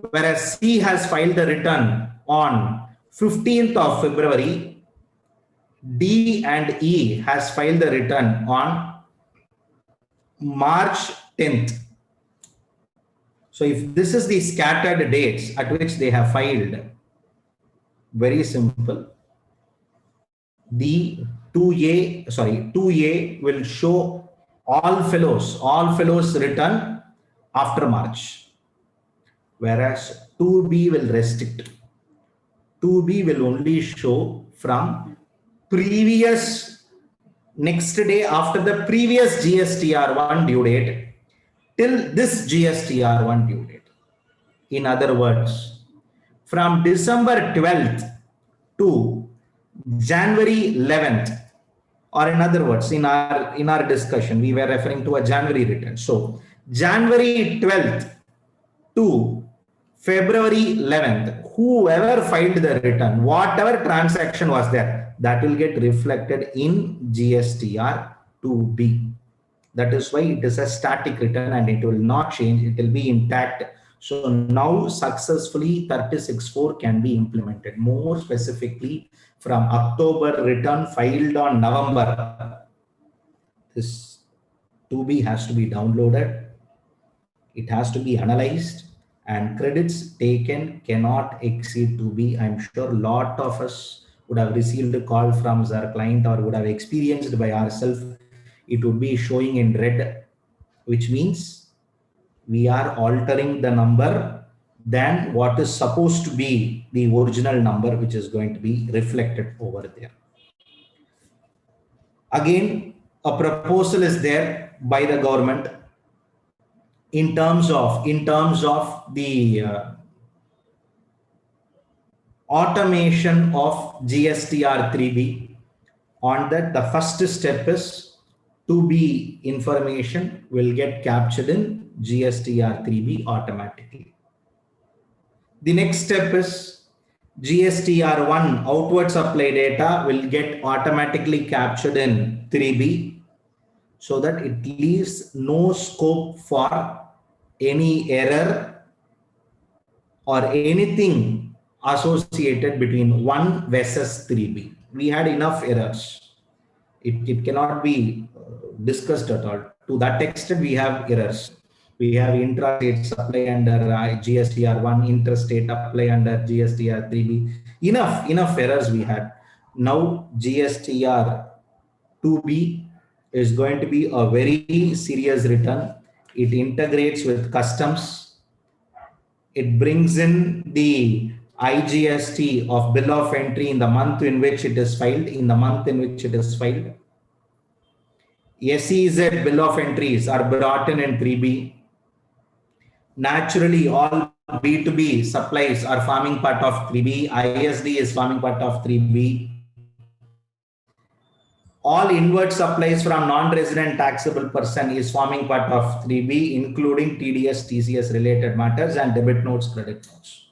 whereas C has filed the return on 15th of February. D and E has filed the return on March 10th. So if this is the scattered dates at which they have filed, very simple. The 2A will show all fellows return after March, whereas 2B will restrict. 2B will only show from previous next day after the previous GSTR1 due date till this GSTR1 due date. In other words, from December 12th to January 11th, or in other words, in our discussion, we were referring to a January return. So January 12th to February 11th, whoever filed the return, whatever transaction was there, that will get reflected in GSTR 2B. That is why it is a static return and it will not change. It will be intact. So now successfully 36(4) can be implemented. More specifically, from October return filed on November, this 2B has to be downloaded. It has to be analyzed, and credits taken cannot exceed 2B. I'm sure a lot of us would have received a call from our client or would have experienced by ourselves. It would be showing in red, which means we are altering the number than what is supposed to be the original number, which is going to be reflected over there. Again, a proposal is there by the government in terms of the automation of GSTR 3B. On that, the first step is 2B information will get captured in GSTR 3B automatically. The next step is GSTR 1 outward supply data will get automatically captured in 3B, so that it leaves no scope for any error or anything associated between 1 versus 3B. We had enough errors. It cannot be discussed at all. To that extent, we have errors. We have intrastate supply under GSTR 1, interstate apply under GSTR 3B. Enough errors we had. Now GSTR 2B is going to be a very serious return. It integrates with customs. It brings in the IGST of bill of entry in the month in which it is filed, SEZ bill of entries are brought in 3B. Naturally, all B2B supplies are forming part of 3B. ISD is forming part of 3B. All inward supplies from non-resident taxable person is forming part of 3B, including TDS, TCS related matters and debit notes, credit notes.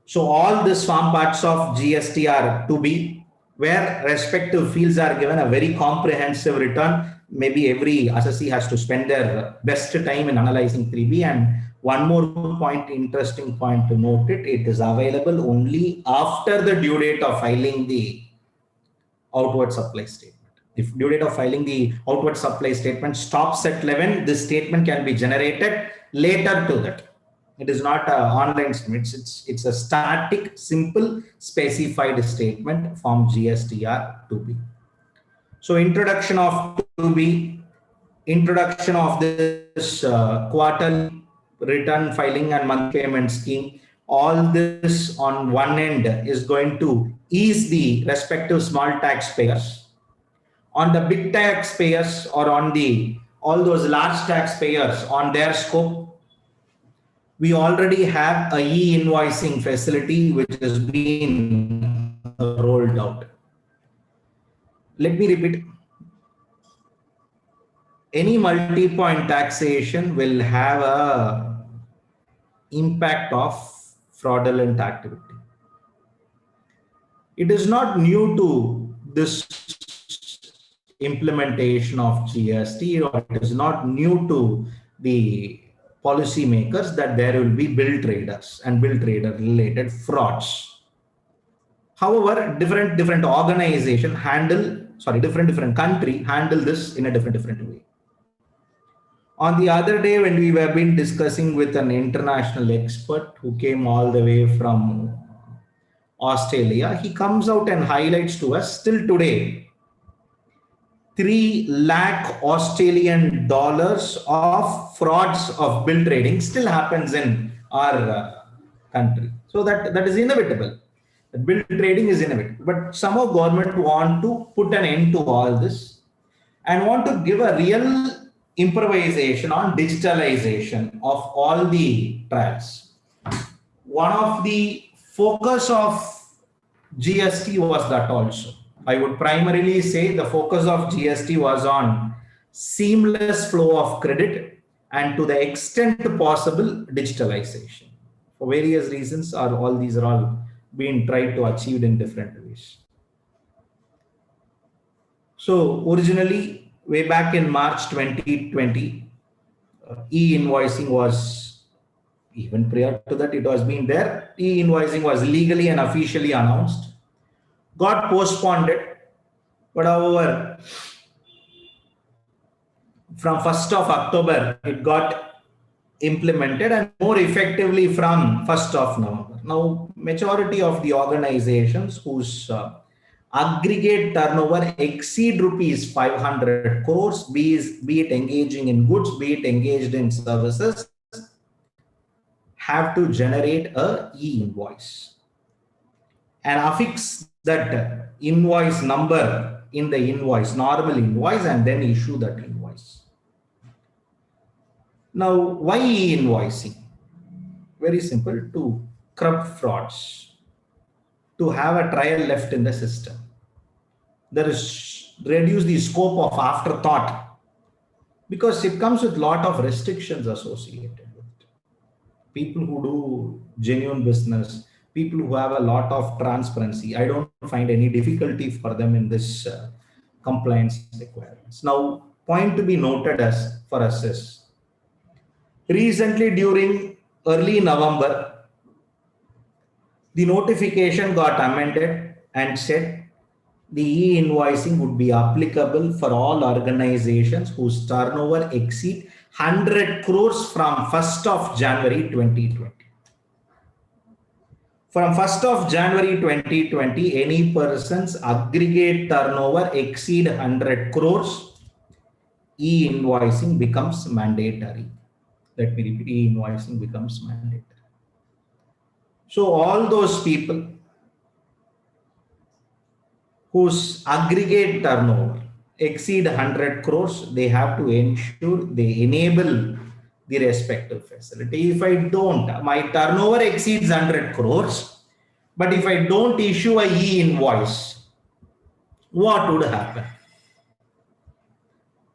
So all this form parts of GSTR 2B, where respective fields are given a very comprehensive return. Maybe every assessee has to spend their best time in analyzing 3B. And one more point, interesting point to note it is available only after the due date of filing the outward supply statement. If due date of filing the outward supply statement stops at 11, this statement can be generated later to that. It is not an online statement. It's a static, simple, specified statement from GSTR 2B. So introduction of 2B, introduction of this quarterly return filing and monthly payment scheme. All this on one end is going to ease the respective small taxpayers. On the big taxpayers or on all those large taxpayers on their scope, we already have a e-invoicing facility which has been rolled out. Let me repeat. Any multi-point taxation will have a impact of fraudulent activity. It is not new to this implementation of GST, or it is not new to the policymakers that there will be bill traders and bill trader related frauds. However, different organization different country handle this in a different way. On the other day, when we were been discussing with an international expert who came all the way from Australia, he comes out and highlights to us, still today, 3 lakh Australian dollars of frauds of bill trading still happens in our country. So that is inevitable. Bill trading is inevitable. But somehow government want to put an end to all this and want to give a real improvisation on digitalization of all the trials. One of the focus of GST was that also. I would primarily say the focus of GST was on seamless flow of credit and to the extent possible digitalization. For various reasons, all these are all being tried to achieve in different ways. So originally, way back in March 2020, e-invoicing was, even prior to that, it was being there. E-invoicing was legally and officially announced. Got postponed, but however, from 1st of October, it got implemented and more effectively from 1st of November. Now, majority of the organizations whose aggregate turnover exceed rupees 500 crores, be it engaging in goods, be it engaged in services, have to generate a e-invoice and affix that invoice number in the invoice, normal invoice, and then issue that invoice. Now, why e-invoicing? Very simple, to curb frauds, to have a trial left in the system. There is reduce the scope of afterthought because it comes with a lot of restrictions associated with it. People who do genuine business, people who have a lot of transparency, I don't find any difficulty for them in this compliance requirements. Now, point to be noted as for us is, recently during early November, the notification got amended and said the e-invoicing would be applicable for all organizations whose turnover exceed 100 crores from 1st of January 2020. From 1st of January 2020, any person's aggregate turnover exceed 100 crores, e-invoicing becomes mandatory. Let me repeat, e-invoicing becomes mandatory. So all those people whose aggregate turnover exceed 100 crores, they have to ensure they enable the respective facility. If I don't, my turnover exceeds 100 crores, but if I don't issue a e-invoice, what would happen?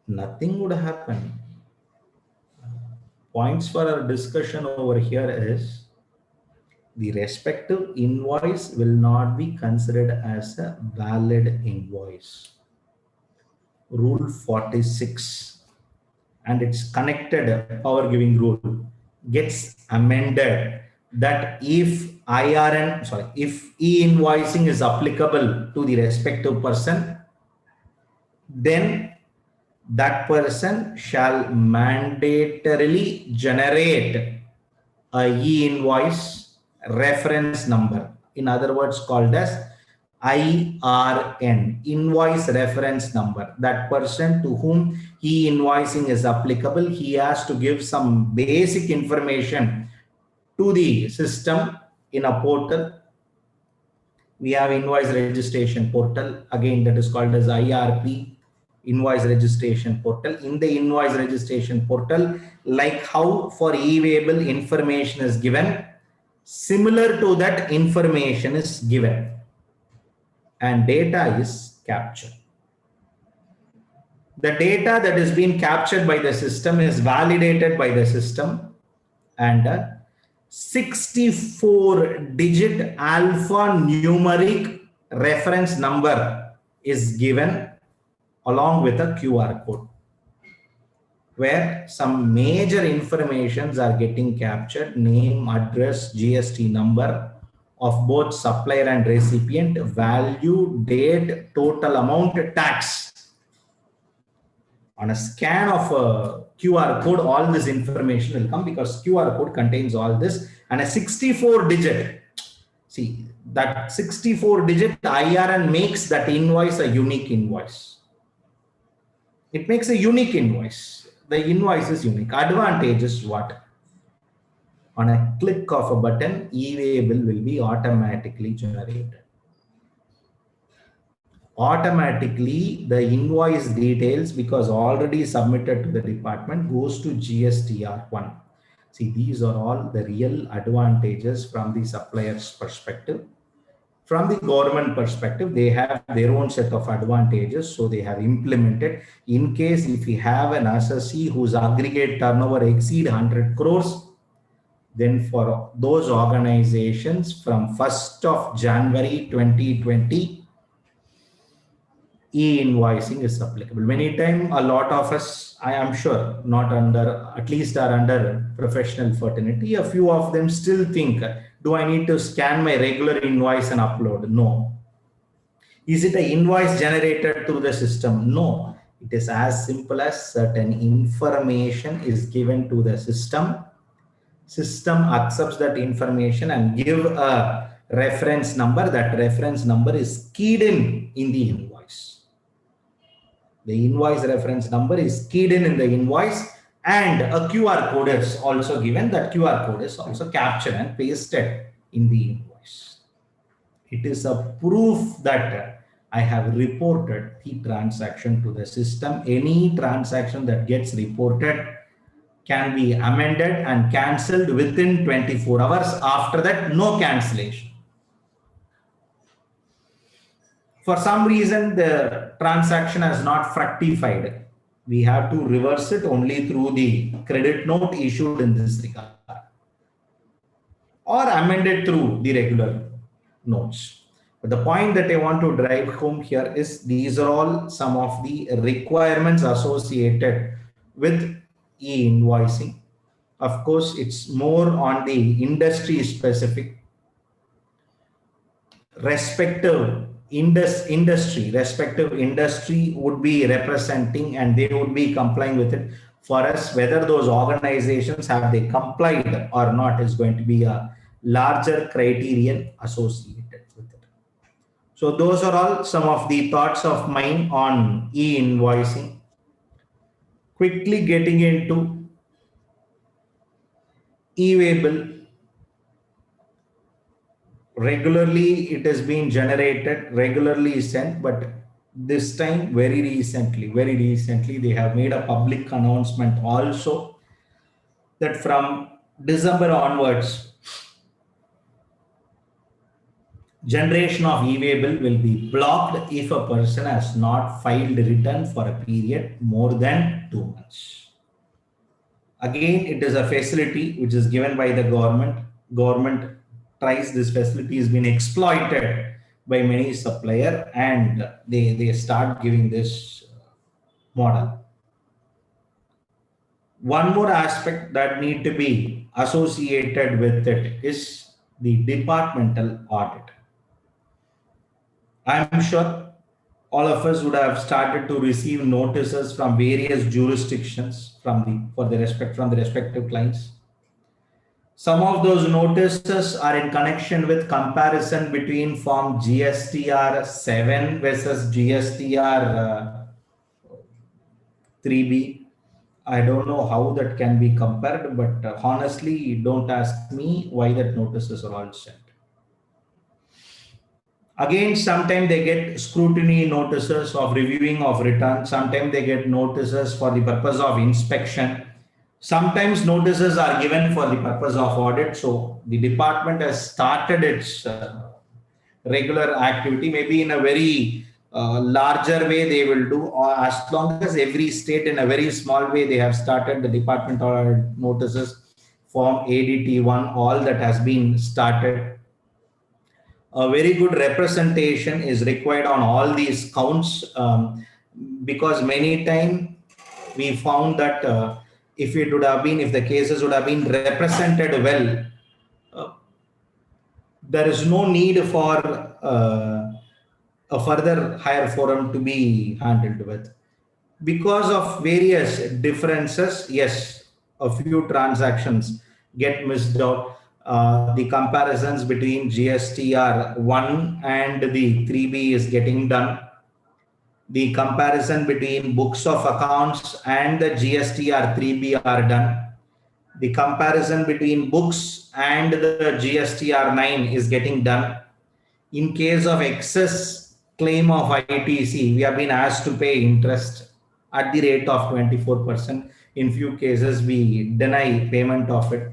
Nothing would happen. Points for our discussion over here is, the respective invoice will not be considered as a valid invoice. Rule 46 and its connected power giving rule gets amended that if if e-invoicing is applicable to the respective person, then that person shall mandatorily generate a e-invoice reference number, in other words called as IRN, invoice reference number. That person to whom e-invoicing is applicable, he has to give some basic information to the system in a portal. We have invoice registration portal, again that is called as IRP, invoice registration portal. In the invoice registration portal, like how for e-waybill information is given, similar to that information is given and data is captured. The data that is being captured by the system is validated by the system, and a 64-digit alphanumeric reference number is given along with a QR code, where some major informations are getting captured: name, address, GST number of both supplier and recipient, value, date, total amount, tax. On a scan of a QR code, all this information will come because QR code contains all this, and a 64-digit. See, that 64-digit IRN makes that invoice a unique invoice. It makes a unique invoice. The invoice is unique. Advantage is what? On a click of a button, e-way bill will be automatically generated. Automatically, the invoice details, because already submitted to the department, goes to GSTR1. See, these are all the real advantages from the supplier's perspective. From the government perspective, they have their own set of advantages, so they have implemented. In case if we have an assessee whose aggregate turnover exceed 100 crores, then for those organizations from 1st of January 2020, e-invoicing is applicable. Many times, a lot of us, I am sure, not under, at least are under professional fraternity. A few of them still think, do I need to scan my regular invoice and upload? No. Is it an invoice generated through the system? No. It is as simple as certain information is given to the system. System accepts that information and give a reference number. That reference number is keyed in the invoice. The invoice reference number is keyed in the invoice, and a QR code is also given. That QR code is also captured and pasted in the invoice. It is a proof that I have reported the transaction to the system. Any transaction that gets reported can be amended and cancelled within 24 hours. After that, no cancellation. For some reason, the transaction has not fructified. We have to reverse it only through the credit note issued in this regard, or amend it through the regular notes. But the point that I want to drive home here is these are all some of the requirements associated with e-invoicing. Of course, it's more on the industry specific. Respective industry would be representing, and they would be complying with it. For us, whether those organizations have they complied or not is going to be a larger criterion associated with it. So those are all some of the thoughts of mine on e-invoicing. Quickly getting into e-way bill. Regularly it has been generated, regularly sent, but this time very recently they have made a public announcement also that from December onwards, generation of e-way bill will be blocked if a person has not filed return for a period more than 2 months. Again, it is a facility which is given by the government. Government tries this facility has been exploited by many supplier, and they start giving this model. One more aspect that need to be associated with it is the departmental audit. I'm sure all of us would have started to receive notices from various jurisdictions from the respective clients. Some of those notices are in connection with comparison between Form GSTR 7 versus GSTR 3B. I don't know how that can be compared, but honestly, don't ask me why that notices are all sent. Again, sometimes they get scrutiny notices of reviewing of return. Sometimes they get notices for the purpose of inspection. Sometimes notices are given for the purpose of audit. So the department has started its regular activity. Maybe in a very larger way they will do, or as long as every state in a very small way they have started the department audit notices, Form ADT1, all that has been started. A very good representation is required on all these counts, because many times we found that if the cases would have been represented well, there is no need for a further higher forum to be handled with. Because of various differences, yes, a few transactions get missed out. The comparisons between GSTR 1 and the 3B is getting done. The comparison between books of accounts and the GST 3B are done. The comparison between books and the GSTR 9 is getting done. In case of excess claim of ITC, we have been asked to pay interest at the rate of 24%. In few cases, we deny payment of it.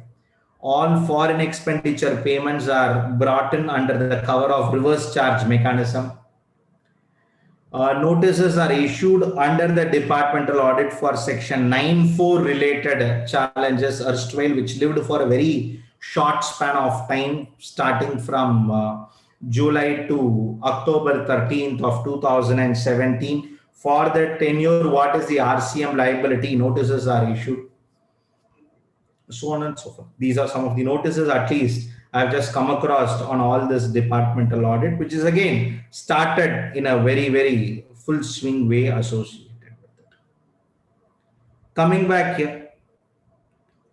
All foreign expenditure payments are brought in under the cover of reverse charge mechanism. Notices are issued under the departmental audit for section 9(4) related challenges erstwhile, which lived for a very short span of time starting from July to October 13th of 2017. For the tenure, what is the RCM liability? Notices are issued, so on and so forth. These are some of the notices, at least I've just come across on all this departmental audit, which is again started in a very, very full swing way associated with it. Coming back here,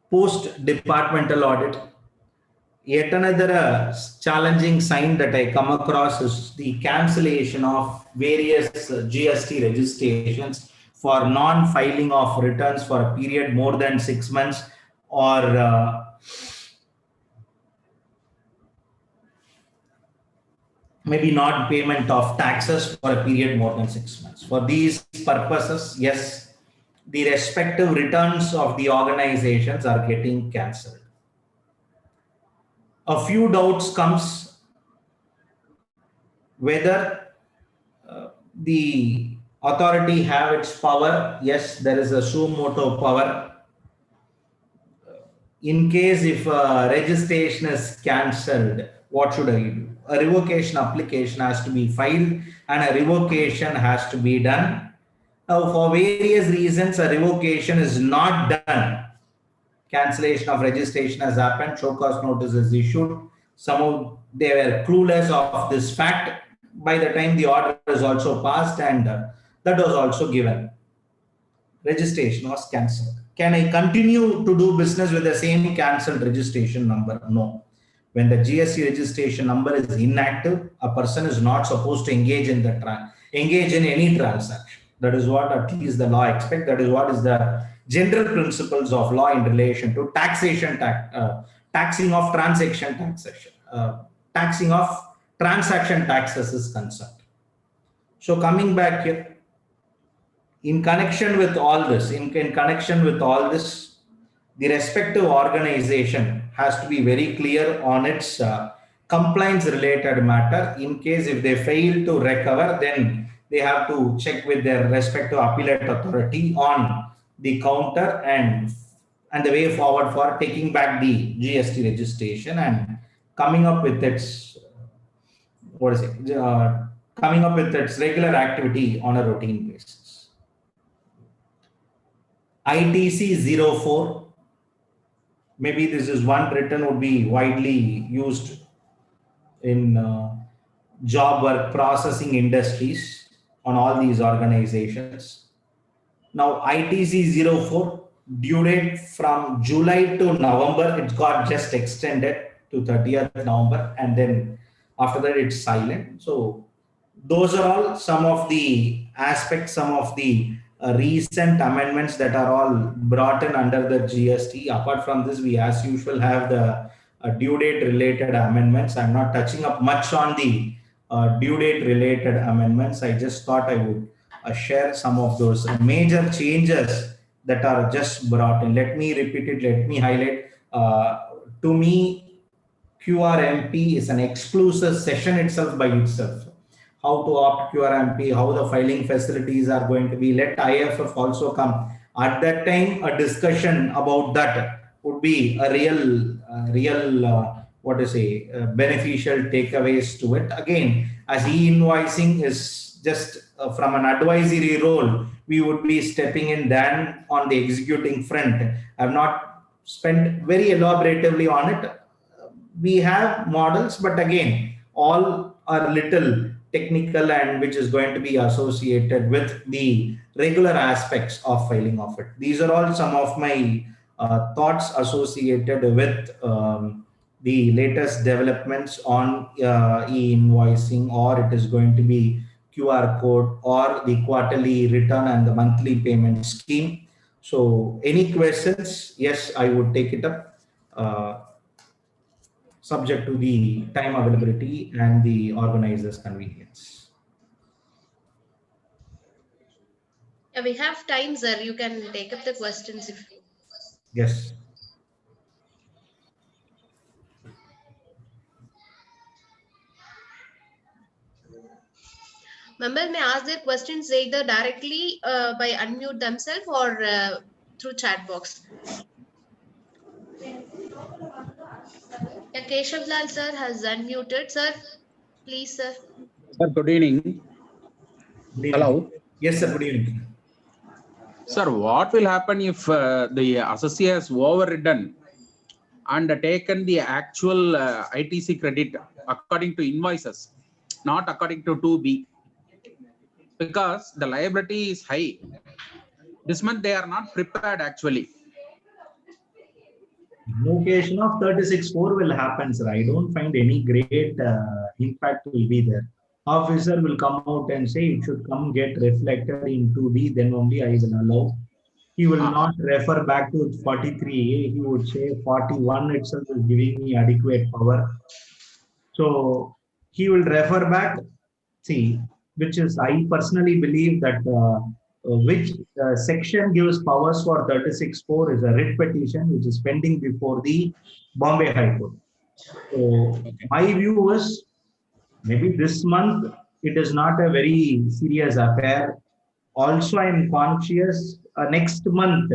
post departmental audit, yet another challenging sign that I come across is the cancellation of various GST registrations for non-filing of returns for a period more than 6 months, or maybe not payment of taxes for a period more than 6 months. For these purposes, yes, the respective returns of the organizations are getting cancelled. A few doubts comes whether the authority have its power. Yes, there is a suo motu power. In case if registration is cancelled, what should I do? A revocation application has to be filed and a revocation has to be done. Now, for various reasons, a revocation is not done. Cancellation of registration has happened, show cause notice is issued. Some of they were clueless of this fact by the time the order is also passed, and that was also given. Registration was cancelled. Can I continue to do business with the same cancelled registration number? No. When the GST registration number is inactive, a person is not supposed to engage in any transaction. That is what at least the law expects. That is what is the general principles of law in relation to taxation, taxing of transaction taxation, taxing of transaction taxes is concerned. So coming back here, in connection with all this, the respective organization has to be very clear on its compliance related matter. In case if they fail to recover, then they have to check with their respective appellate authority on the counter and the way forward for taking back the GST registration and coming up with its coming up with its regular activity on a routine basis. ITC 04, maybe this is one written would be widely used in job work processing industries on all these organizations. Now ITC 04, due date from July to November, it got just extended to 30th November, and then after that it's silent. So those are all some of the aspects, some of the recent amendments that are all brought in under the GST. Apart from this, we as usual have the due date related amendments. I'm not touching up much on the due date related amendments. I just thought I would share some of those major changes that are just brought in. Let me repeat it, let me highlight. To me, QRMP is an exclusive session itself by itself. How to opt QRMP, how the filing facilities are going to be. Let IFF also come. At that time, a discussion about that would be a real beneficial takeaways to it. Again, as e-invoicing is just from an advisory role, we would be stepping in then on the executing front. I've not spent very elaboratively on it. We have models, but again, all are little technical and which is going to be associated with the regular aspects of filing of it. These are all some of my thoughts associated with the latest developments on e-invoicing, or it is going to be QR code or the quarterly return and the monthly payment scheme. So any questions? Yes, I would take it up, subject to the time availability and the organizer's convenience. Yeah, we have time, sir. You can take up the questions if you. Yes. Members may ask their questions either directly by unmute themselves or through chat box. Yeah, Keshav Lal sir has unmuted. Sir, please, sir. Sir, good evening. Good evening. Hello. Yes, sir. Good evening. Sir, what will happen if the assessee has overridden and taken the actual ITC credit according to invoices, not according to 2B? Because the liability is high. This month they are not prepared actually. Invocation of 36(4) will happen, sir. I don't find any great impact will be there. Officer will come out and say it should come get reflected in 2B, then only I will allow. He will not refer back to 43A. He would say 41 itself is giving me adequate power. So he will refer back, see, which is, I personally believe that which section gives powers for 36(4) is a writ petition which is pending before the Bombay High Court. So my view is maybe this month it is not a very serious affair. Also, I am conscious next month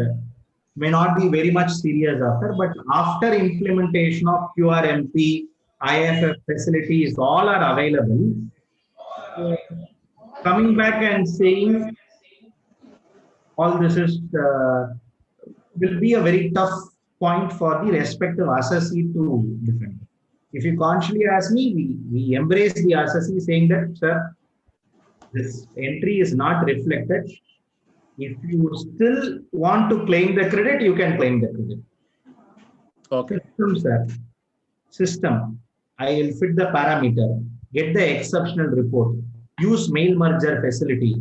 may not be very much serious after, but after implementation of QRMP, IFF facilities all are available. Coming back and saying all this is will be a very tough point for the respective assessee to defend. If you consciously ask me, we embrace the assessee saying that, sir, this entry is not reflected. If you still want to claim the credit, you can claim the credit. Okay. System, sir. System. I will fit the parameter, get the exceptional report, use mail merger facility,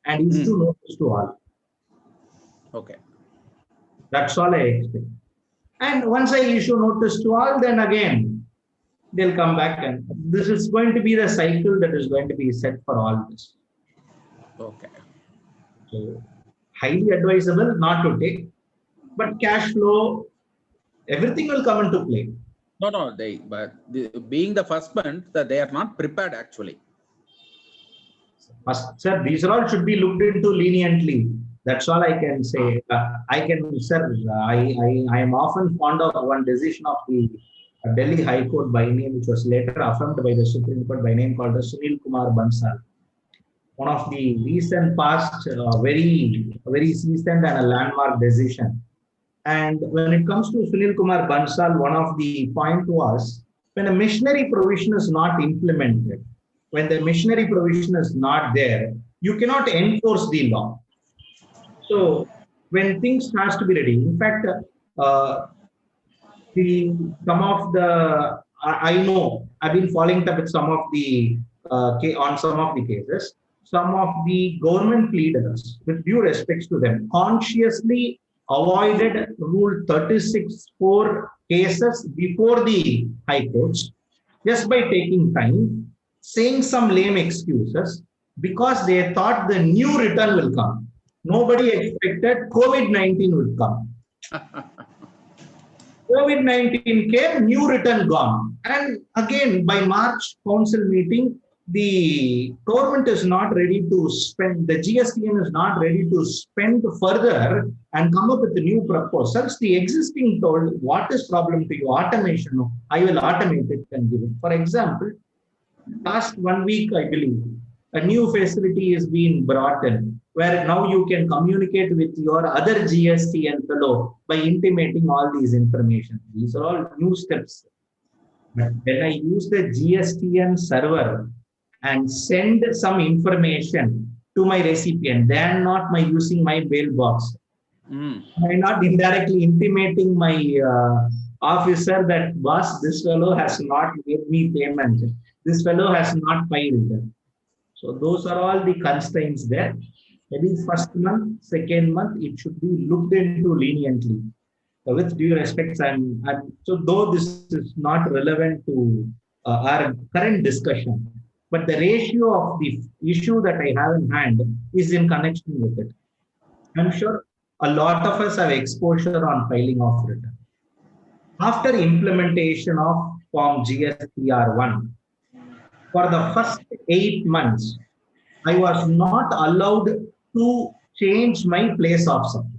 and issue notice to all. Okay. That's all I expect. And once I issue notice to all, then again, they'll come back, and this is going to be the cycle that is going to be set for all this. Okay. So, highly advisable not to take, but cash flow, everything will come into play. No, being the first month, they are not prepared actually. Sir, these are all should be looked into leniently. That's all I can say. I am often fond of one decision of the Delhi High Court by name, which was later affirmed by the Supreme Court by name called the Sunil Kumar Bansal. One of the recent past, very seasoned and a landmark decision. And when it comes to Sunil Kumar Bansal, one of the point was when a missionary provision is not implemented, when the missionary provision is not there, you cannot enforce the law. So when things has to be ready, in fact, I know I've been following up with some of the on some of the cases. Some of the government leaders, with due respects to them, consciously avoided Rule 36(4) cases before the high courts just by taking time, saying some lame excuses because they thought the new return will come. Nobody expected COVID-19 would come. COVID-19 came, new return gone. And again, by March council meeting, the government is not ready to spend, the GSTN is not ready to spend further and come up with the new proposals. The existing told, what is problem to you? Automation. I will automate it and give it. For example, last 1 week, I believe, a new facility is being brought in, where now you can communicate with your other GSTN fellow by intimating all these information. These are all new steps. But when I use the GSTN server and send some information to my recipient, then not my using my mailbox. I'm not indirectly intimating my officer that, boss, this fellow has not made me payment. This fellow has not filed. So those are all the constraints there. Maybe first month, second month, it should be looked into leniently. With due respects, so though this is not relevant to our current discussion, but the ratio of the issue that I have in hand is in connection with it. I'm sure a lot of us have exposure on filing of return. After implementation of Form GSTR1, for the first 8 months, I was not allowed to change my place of supply.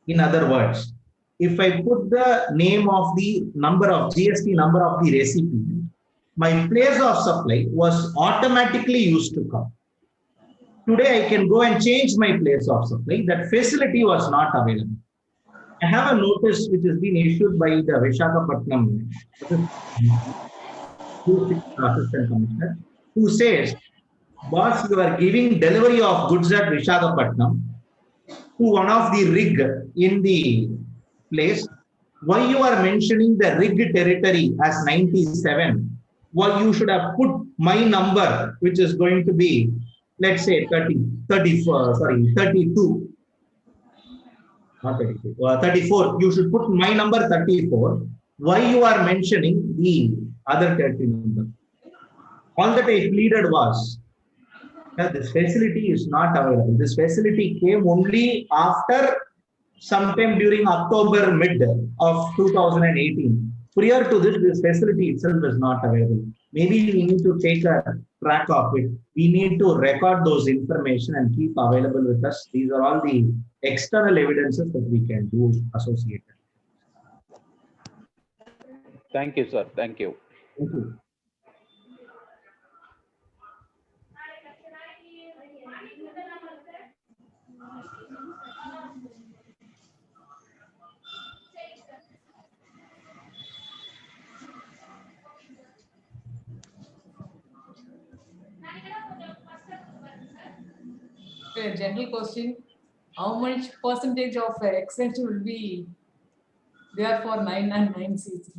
In other words, if I put the name of the number of GST number of the recipient, my place of supply was automatically used to come. Today, I can go and change my place of supply. That facility was not available. I have a notice which has been issued by the Visakhapatnam Assistant Commissioner, who says, boss, you are giving delivery of goods at Visakhapatnam to one of the rig in the place. Why you are mentioning the rig territory as 97? Well, you should have put my number, which is going to be, let's say 32. Not 32, 34. You should put my number 34. Why you are mentioning the other 30 number? All that I pleaded was, this facility is not available. This facility came only after sometime during October mid of 2018. Prior to this, this facility itself is not available. Maybe we need to take a track of it. We need to record those information and keep available with us. These are all the external evidences that we can do associated. Thank you, sir. Thank you. Thank you. A general question: how much percentage of extension will be there for 999 seats?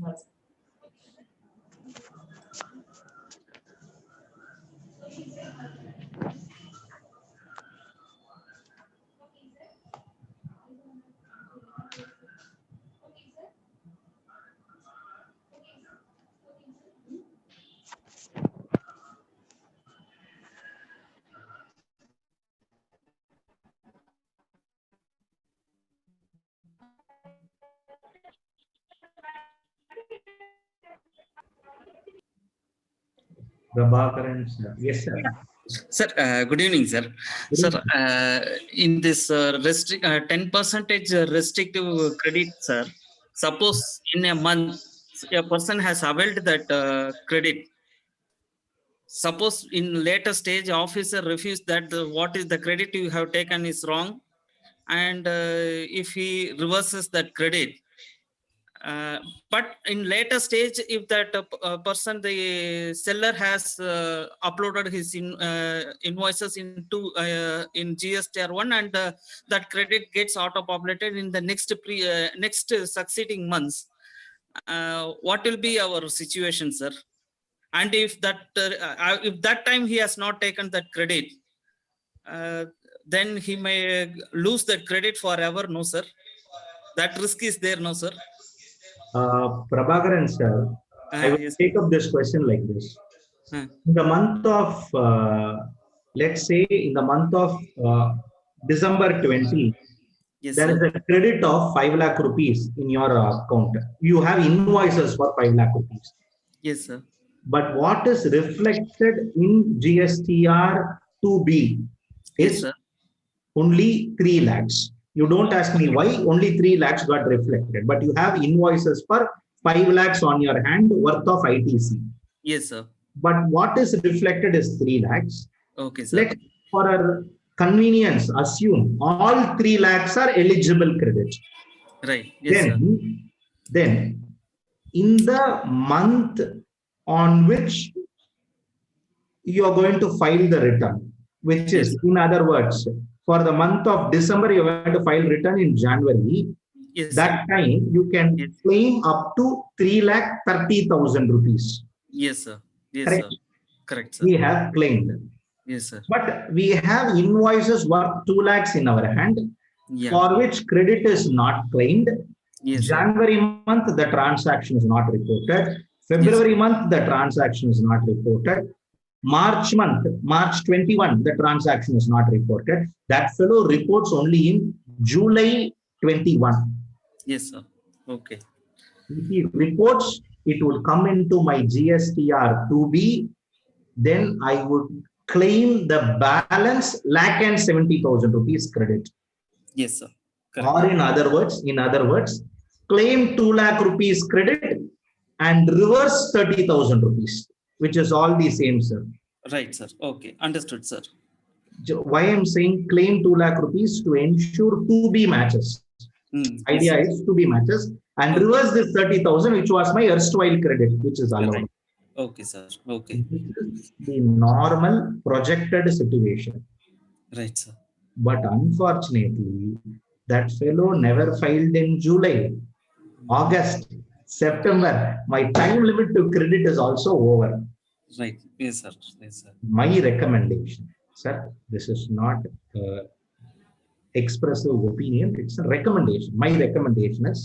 Prabhakaran, sir. Yes, sir. Sir, good evening, sir. Sir, in this 10% restrictive credit, sir, suppose in a month a person has availed that credit. Suppose in later stage officer refused that what is the credit you have taken is wrong, and if he reverses that credit. But in later stage, if that person, the seller has uploaded his invoices into in GSTR1, and that credit gets auto-populated in the next next succeeding months, what will be our situation, sir? And if that time he has not taken that credit, then he may lose that credit forever, no, sir? That risk is there, no, sir? Prabhakaran, sir, I will Yes. take up this question like this. In the month of, let's say, in the month of December 20, Yes, there sir. is a credit of 5 lakh rupees in your account. You have invoices for 5 lakh rupees. Yes, sir. But what is reflected in GSTR 2B Yes, is sir. only 3 lakhs. You don't ask me why only 3 lakhs got reflected, but you have invoices for 5 lakhs on your hand worth of ITC. Yes, sir. But what is reflected is 3 lakhs. Okay, sir. Let's, for our convenience, assume all 3 lakhs are eligible credit. Right. Yes, sir. Then, in the month on which you are going to file the return, which is, in other words, for the month of December, you are going to file return in January. Yes, That time you can claim up to 3,30,000 rupees. Yes, sir. Yes, Correct? sir. Correct, sir. We have claimed. Yes, sir. But we have invoices worth 2 lakhs in our hand, Yeah. for which credit is not claimed. Yes, sir. January month, the transaction is not reported. February month, the transaction is not reported. March month, March 21, the transaction is not reported. That fellow reports only in July 21. Yes, sir. Okay. If he reports, it would come into my GSTR 2B, then I would claim the balance ₹1,70,000 credit. Yes, sir. Correct. Or in other words, claim 2 lakh rupees credit and reverse 30,000 rupees, which is all the same, sir. Right, sir. Okay. Understood, sir. Why I'm saying claim 2 lakh rupees to ensure 2B matches. Idea Yes, is 2B matches and reverse this 30,000, which was my erstwhile credit, which is allowed. Right. Okay, sir. Okay. This is the normal projected situation. Right, sir. But unfortunately, that fellow never filed in July, August, September. My time limit to credit is also over. Right. Yes, sir. Yes, sir. My recommendation, sir, this is not expressive opinion, it's a recommendation. My recommendation is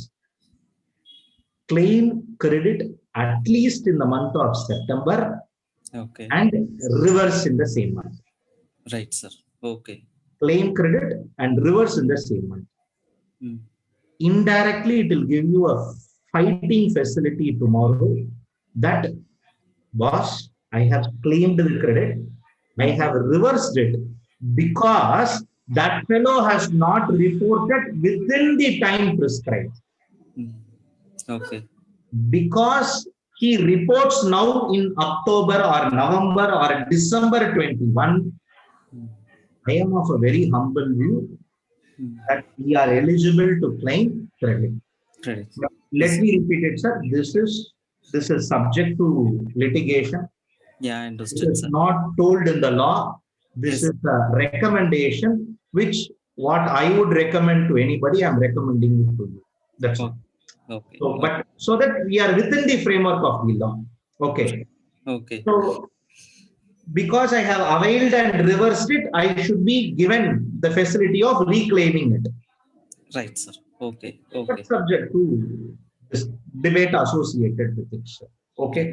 claim credit at least in the month of September Okay. and reverse in the same month. Right, sir. Okay. Claim credit and reverse in the same month. Hmm. Indirectly, it will give you a fighting facility tomorrow that, boss, I have claimed the credit, I have reversed it because that fellow has not reported within the time prescribed. Hmm. Okay. Because he reports now in October or November or December 21, I am of a very humble view that we are eligible to claim credit. Credit. Let me repeat it, sir. This is subject to litigation. Yeah, I This understood, is sir. not told in the law. This Yes. is a recommendation, which what I would recommend to anybody, I'm recommending it to you. That's all. Okay. So, but so that we are within the framework of the law. Okay. Okay. So, because I have availed and reversed it, I should be given the facility of reclaiming it. Right, sir. Okay. Okay. That's subject to this debate associated with it, sir. Okay.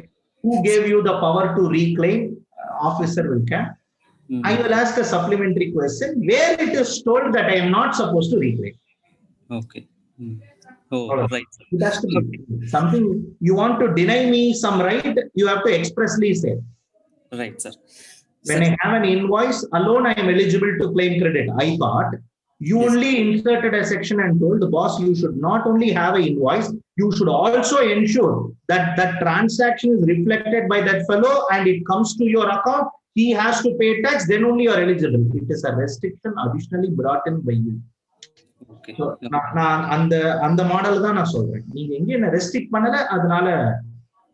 Who gave you the power to reclaim? Officer will come. I will ask a supplementary question where it is told that I am not supposed to reclaim. Okay. Oh, right. Sir. It has to be something you want to deny me some right, you have to expressly say. Right, sir. When I have an invoice alone, I am eligible to claim credit. I thought you Yes. only inserted a section and told the boss you should not only have an invoice, you should also ensure that that transaction is reflected by that fellow and it comes to your account. He has to pay tax, then only you are eligible. It is a restriction additionally brought in by you. Okay. So, நான் அந்த model தான் நான் சொல்றேன். நீங்க எங்க என்ன restrict பண்ணல, அதனால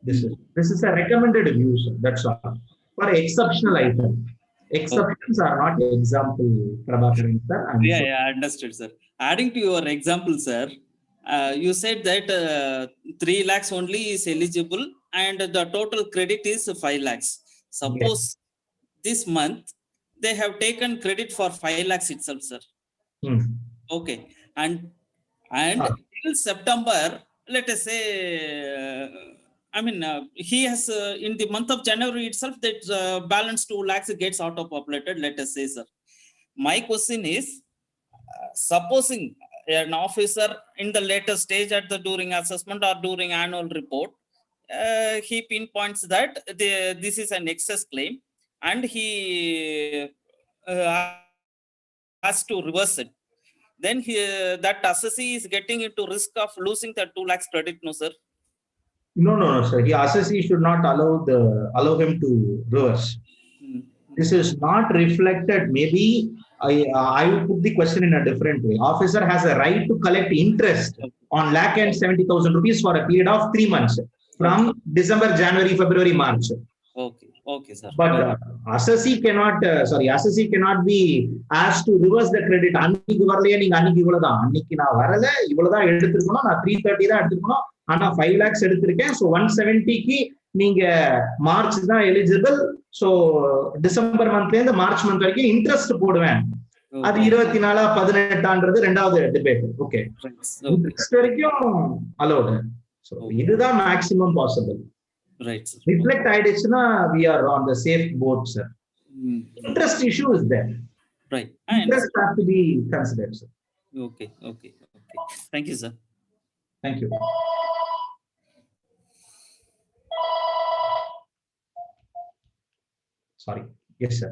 this is a recommended view, sir. That's all. For exceptional item. Exceptions are not example, Prabhakaran, sir. Yeah, I understood, sir. Adding to your example, sir, you said that 3 lakhs only is eligible and the total credit is 5 lakhs. Suppose this month they have taken credit for 5 lakhs itself, sir. Okay. And till September, let us say, he has in the month of January itself that balance 2 lakhs gets auto-populated, let us say, sir. My question is, supposing an officer in the later stage during assessment or during annual report, he pinpoints that this is an excess claim and he has to reverse it. Then that assessee is getting into risk of losing the 2 lakhs credit, no, sir? No, sir. The assessee should not allow him to reverse. This is not reflected. Maybe I will put the question in a different way. Officer has a right to collect interest on ₹1,70,000 for a period of 3 months from December, January, February, March. Okay, sir. But assessee cannot be asked to reverse the credit. அன்னைக்கு வரலையே, நீங்க அன்னைக்கு இவ்வளவுதான், அன்னைக்கு நான் வரல, இவ்வளவுதான் எடுத்துக்கணும், நான் 330 தான் எடுத்துக்கணும், ஆனா 5 lakhs எடுத்திருக்கேன், so 170க்கு நீங்க மார்ச் தான் எலிஜிபிள், ஸோ டிசம்பர் மந்த்ல இருந்து மார்ச் மந்த் வரைக்கும் இன்ட்ரெஸ்ட் போடுவேன். அது 24 18 ரெண்டாவது டிபேட். ஓகே, இன்ட்ரெஸ்ட் வரைக்கும் அலோடு. ஸோ இதுதான் மேக்ஸிமம் பாசிபிள். ரிஃப்ளெக்ட் ஆயிடுச்சுன்னா we are on the safe boat, sir. Interest issue is there. Right. Interest has to be considered, sir. Okay. Thank you, sir. Thank you. Sorry. Yes, sir.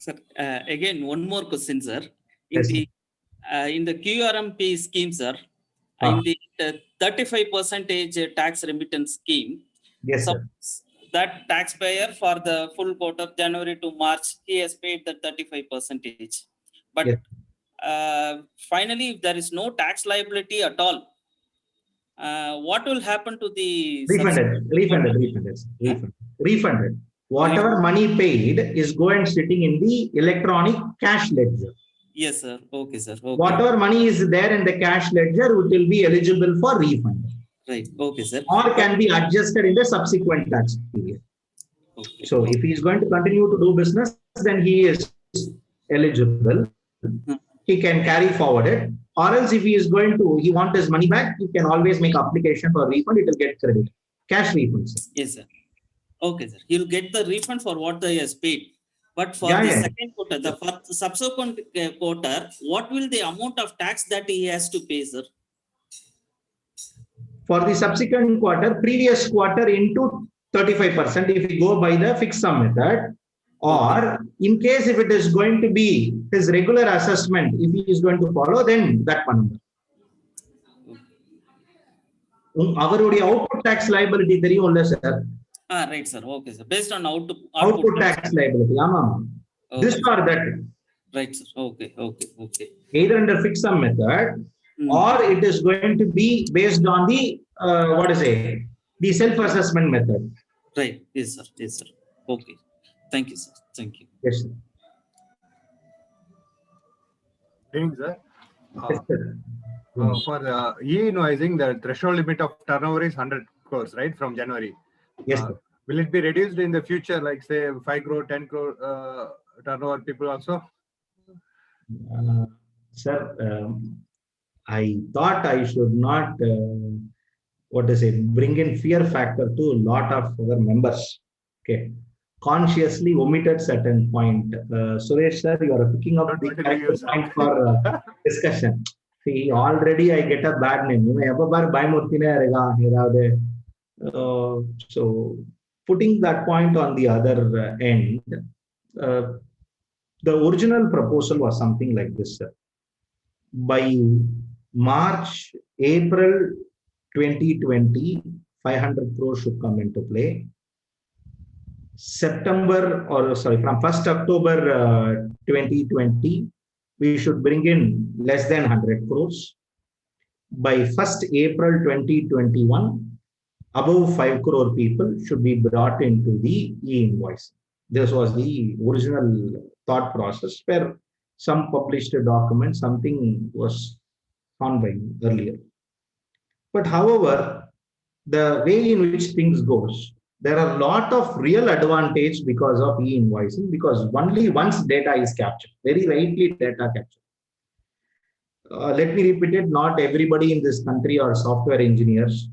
Sir, again, one more question, sir. Yes, In the QRMP scheme, sir, in the 35% tax remittance scheme, Yes, sir. that taxpayer for the full quarter January to March, he has paid the 35%. But Yes. Finally, if there is no tax liability at all, what will happen to the refunded. Whatever money paid is going sitting in the electronic cash ledger. Yes, sir. Okay, sir. Okay. Whatever money is there in the cash ledger, it will be eligible for refund. Right. Okay, sir. Or can be adjusted in the subsequent tax period. Okay. So if he is going to continue to do business, then he is eligible. He can carry forward it. Or else if he is going to, he wants his money back, he can always make application for refund. It will get credit. Cash refund, sir. Yes, sir. Okay, sir. He'll get the refund for what he has paid. But for the second quarter, the subsequent quarter, what will the amount of tax that he has to pay, sir? For the subsequent quarter, previous quarter into 35% if we go by the fixed sum method, or in case if it is going to be his regular assessment, if he is going to follow, then that one. Avarudia output tax liability theriyumla, sir. Right, sir. Okay, sir. Based on output tax liability. Okay. This or that. Right, sir. Okay. Either under fixed sum method, or it is going to be based on the the self-assessment method. Right. Yes, sir. Okay. Thank you, sir. Thank you. Yes, sir. Thanks, sir. For e-invoicing, the threshold limit of turnover is 100 crores, right, from January. Yes, sir. Will it be reduced in the future, like say 5 crore, 10 crore turnover people also? Sir, I thought I should not, bring in fear factor to a lot of our members. Okay. Consciously omitted certain point. Suresh, sir, you are picking up the point for discussion. See, already I get a bad name. So, putting that point on the other end, the original proposal was something like this, sir. By April 2020, 500 crores should come into play. From 1st October 2020, we should bring in less than 100 crores. By 1st April 2021, above 5 crore people should be brought into the e-invoice. This was the original thought process, where some published document, something was found by earlier. But however, the way in which things goes, there are a lot of real advantage because of e-invoicing, because only once data is captured, very rightly data captured. Let me repeat it, not everybody in this country are software engineers.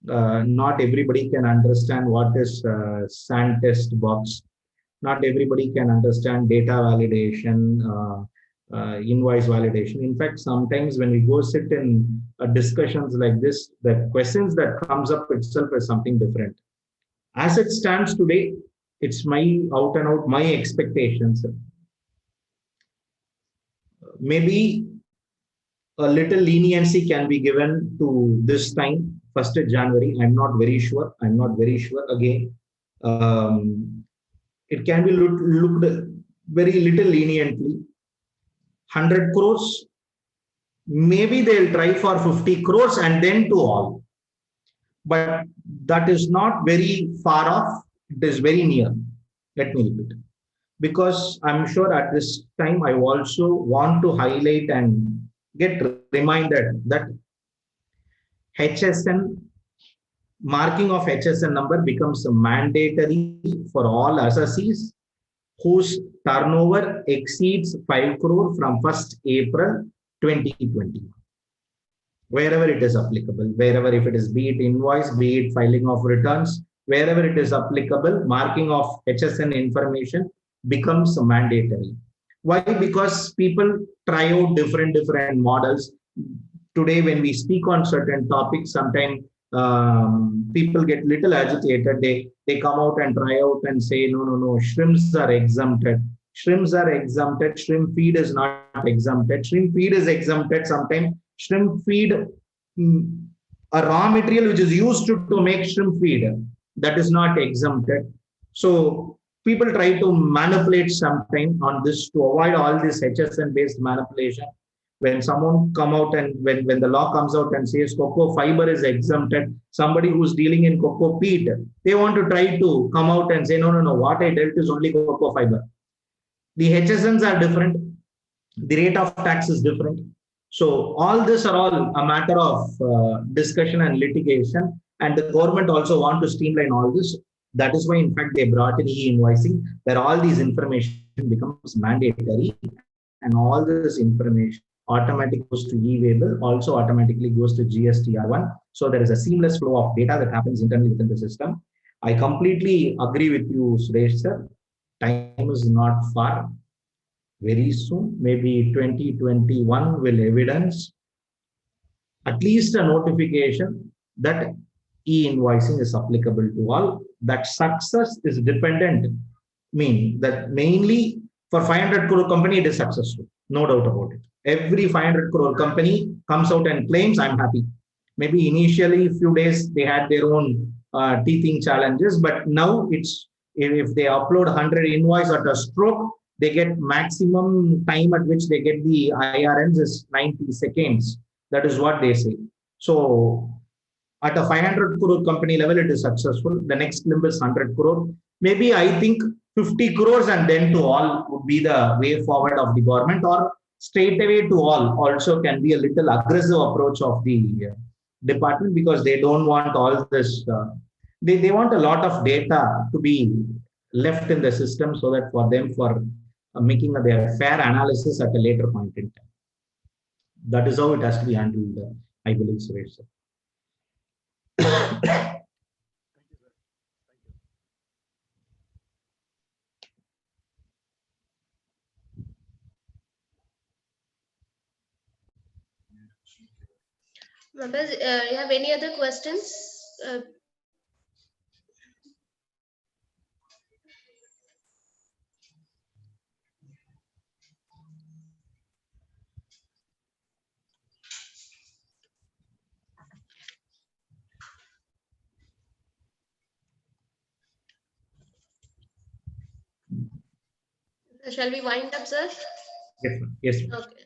Not everybody can understand what is SandTest box. Not everybody can understand data validation, invoice validation. In fact, sometimes when we go sit in discussions like this, the questions that comes up itself is something different. As it stands today, it's my out and out my expectations. Maybe a little leniency can be given to this time, 1st January. I'm not very sure. Again, it can be looked very little leniently. 100 crores, maybe they'll try for 50 crores and then to all. But that is not very far off. It is very near. Let me repeat. Because I'm sure at this time, I also want to highlight and get reminded that HSN, marking of HSN number becomes mandatory for all assessees whose turnover exceeds 5 crore from 1st April 2020. Wherever it is applicable, wherever, if it is be it invoice, be it filing of returns, wherever it is applicable, marking of HSN information becomes mandatory. Why? Because people try out different models. Today, when we speak on certain topics, sometimes people get little agitated. They come out and try out and say, no, shrimps are exempted. Shrimps are exempted. Shrimp feed is not exempted. Shrimp feed is exempted. Sometimes shrimp feed, a raw material which is used to make shrimp feed, that is not exempted. So people try to manipulate something on this to avoid all this HSN based manipulation. When someone come out and when the law comes out and says cocoa fiber is exempted, somebody who's dealing in cocoa peat, they want to try to come out and say, no, what I dealt is only cocoa fiber. The HSNs are different. The rate of tax is different. So all this are all a matter of discussion and litigation. And the government also want to streamline all this. That is why, in fact, they brought in e-invoicing, where all these information becomes mandatory, and all this information automatically goes to e-Waybill, also automatically goes to GSTR1. So there is a seamless flow of data that happens internally within the system. I completely agree with you, Suresh sir. Time is not far. Very soon, maybe 2021 will evidence at least a notification that e-invoicing is applicable to all. That success is dependent, meaning that mainly for 500 crore company, it is successful. No doubt about it. Every 500 crore company comes out and claims, I'm happy. Maybe initially, a few days, they had their own teething challenges, but now it's, if they upload 100 invoice at a stroke, they get maximum time at which they get the IRNs is 90 seconds. That is what they say. So at a 500 crore company level, it is successful. The next limb is 100 crore. Maybe I think 50 crores and then to all would be the way forward of the government, or straight away to all also can be a little aggressive approach of the department, because they don't want all this. They want a lot of data to be left in the system so that for them, for making their fair analysis at a later point in time. That is how it has to be handled, I believe, Suresh sir. Members, you have any other questions? Shall we wind up, sir? Yes. Okay.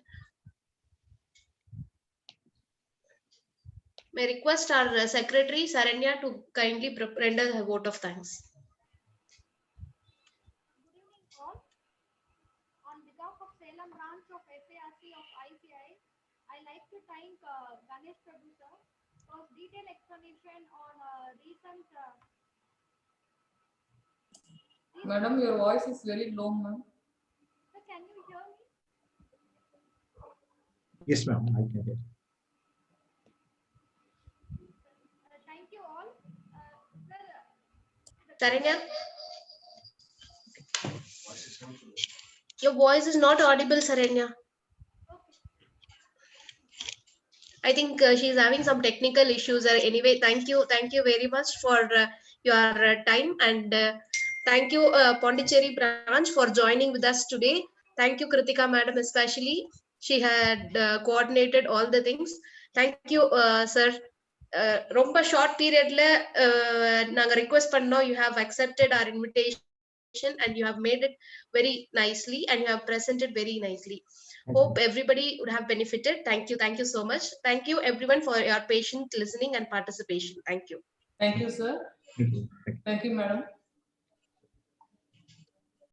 May request our secretary Saranya to kindly render a vote of thanks. Good evening all. On behalf of Salem branch of SARC of ICI, I like to thank Ganesh Prabhu sir for detailed explanation on recent. Madam, your voice is very low, ma'am. Sir, can you hear me? Yes, ma'am. I can hear. Thank you all. Saranya, your voice is not audible, Saranya. I think she is having some technical issues. Anyway, thank you very much for your time, and thank you Pondicherry branch for joining with us today. Thank you Kritika madam, especially she had coordinated all the things. Thank you sir. Romba short period la naanga request pannom, you have accepted our invitation. and you have made it very nicely and you have presented very nicely. Hope everybody would have benefited. Thank you. Thank you so much. Thank you everyone for your patient listening and participation. Thank you. Thank you, sir. Thank you. Thank you, madam.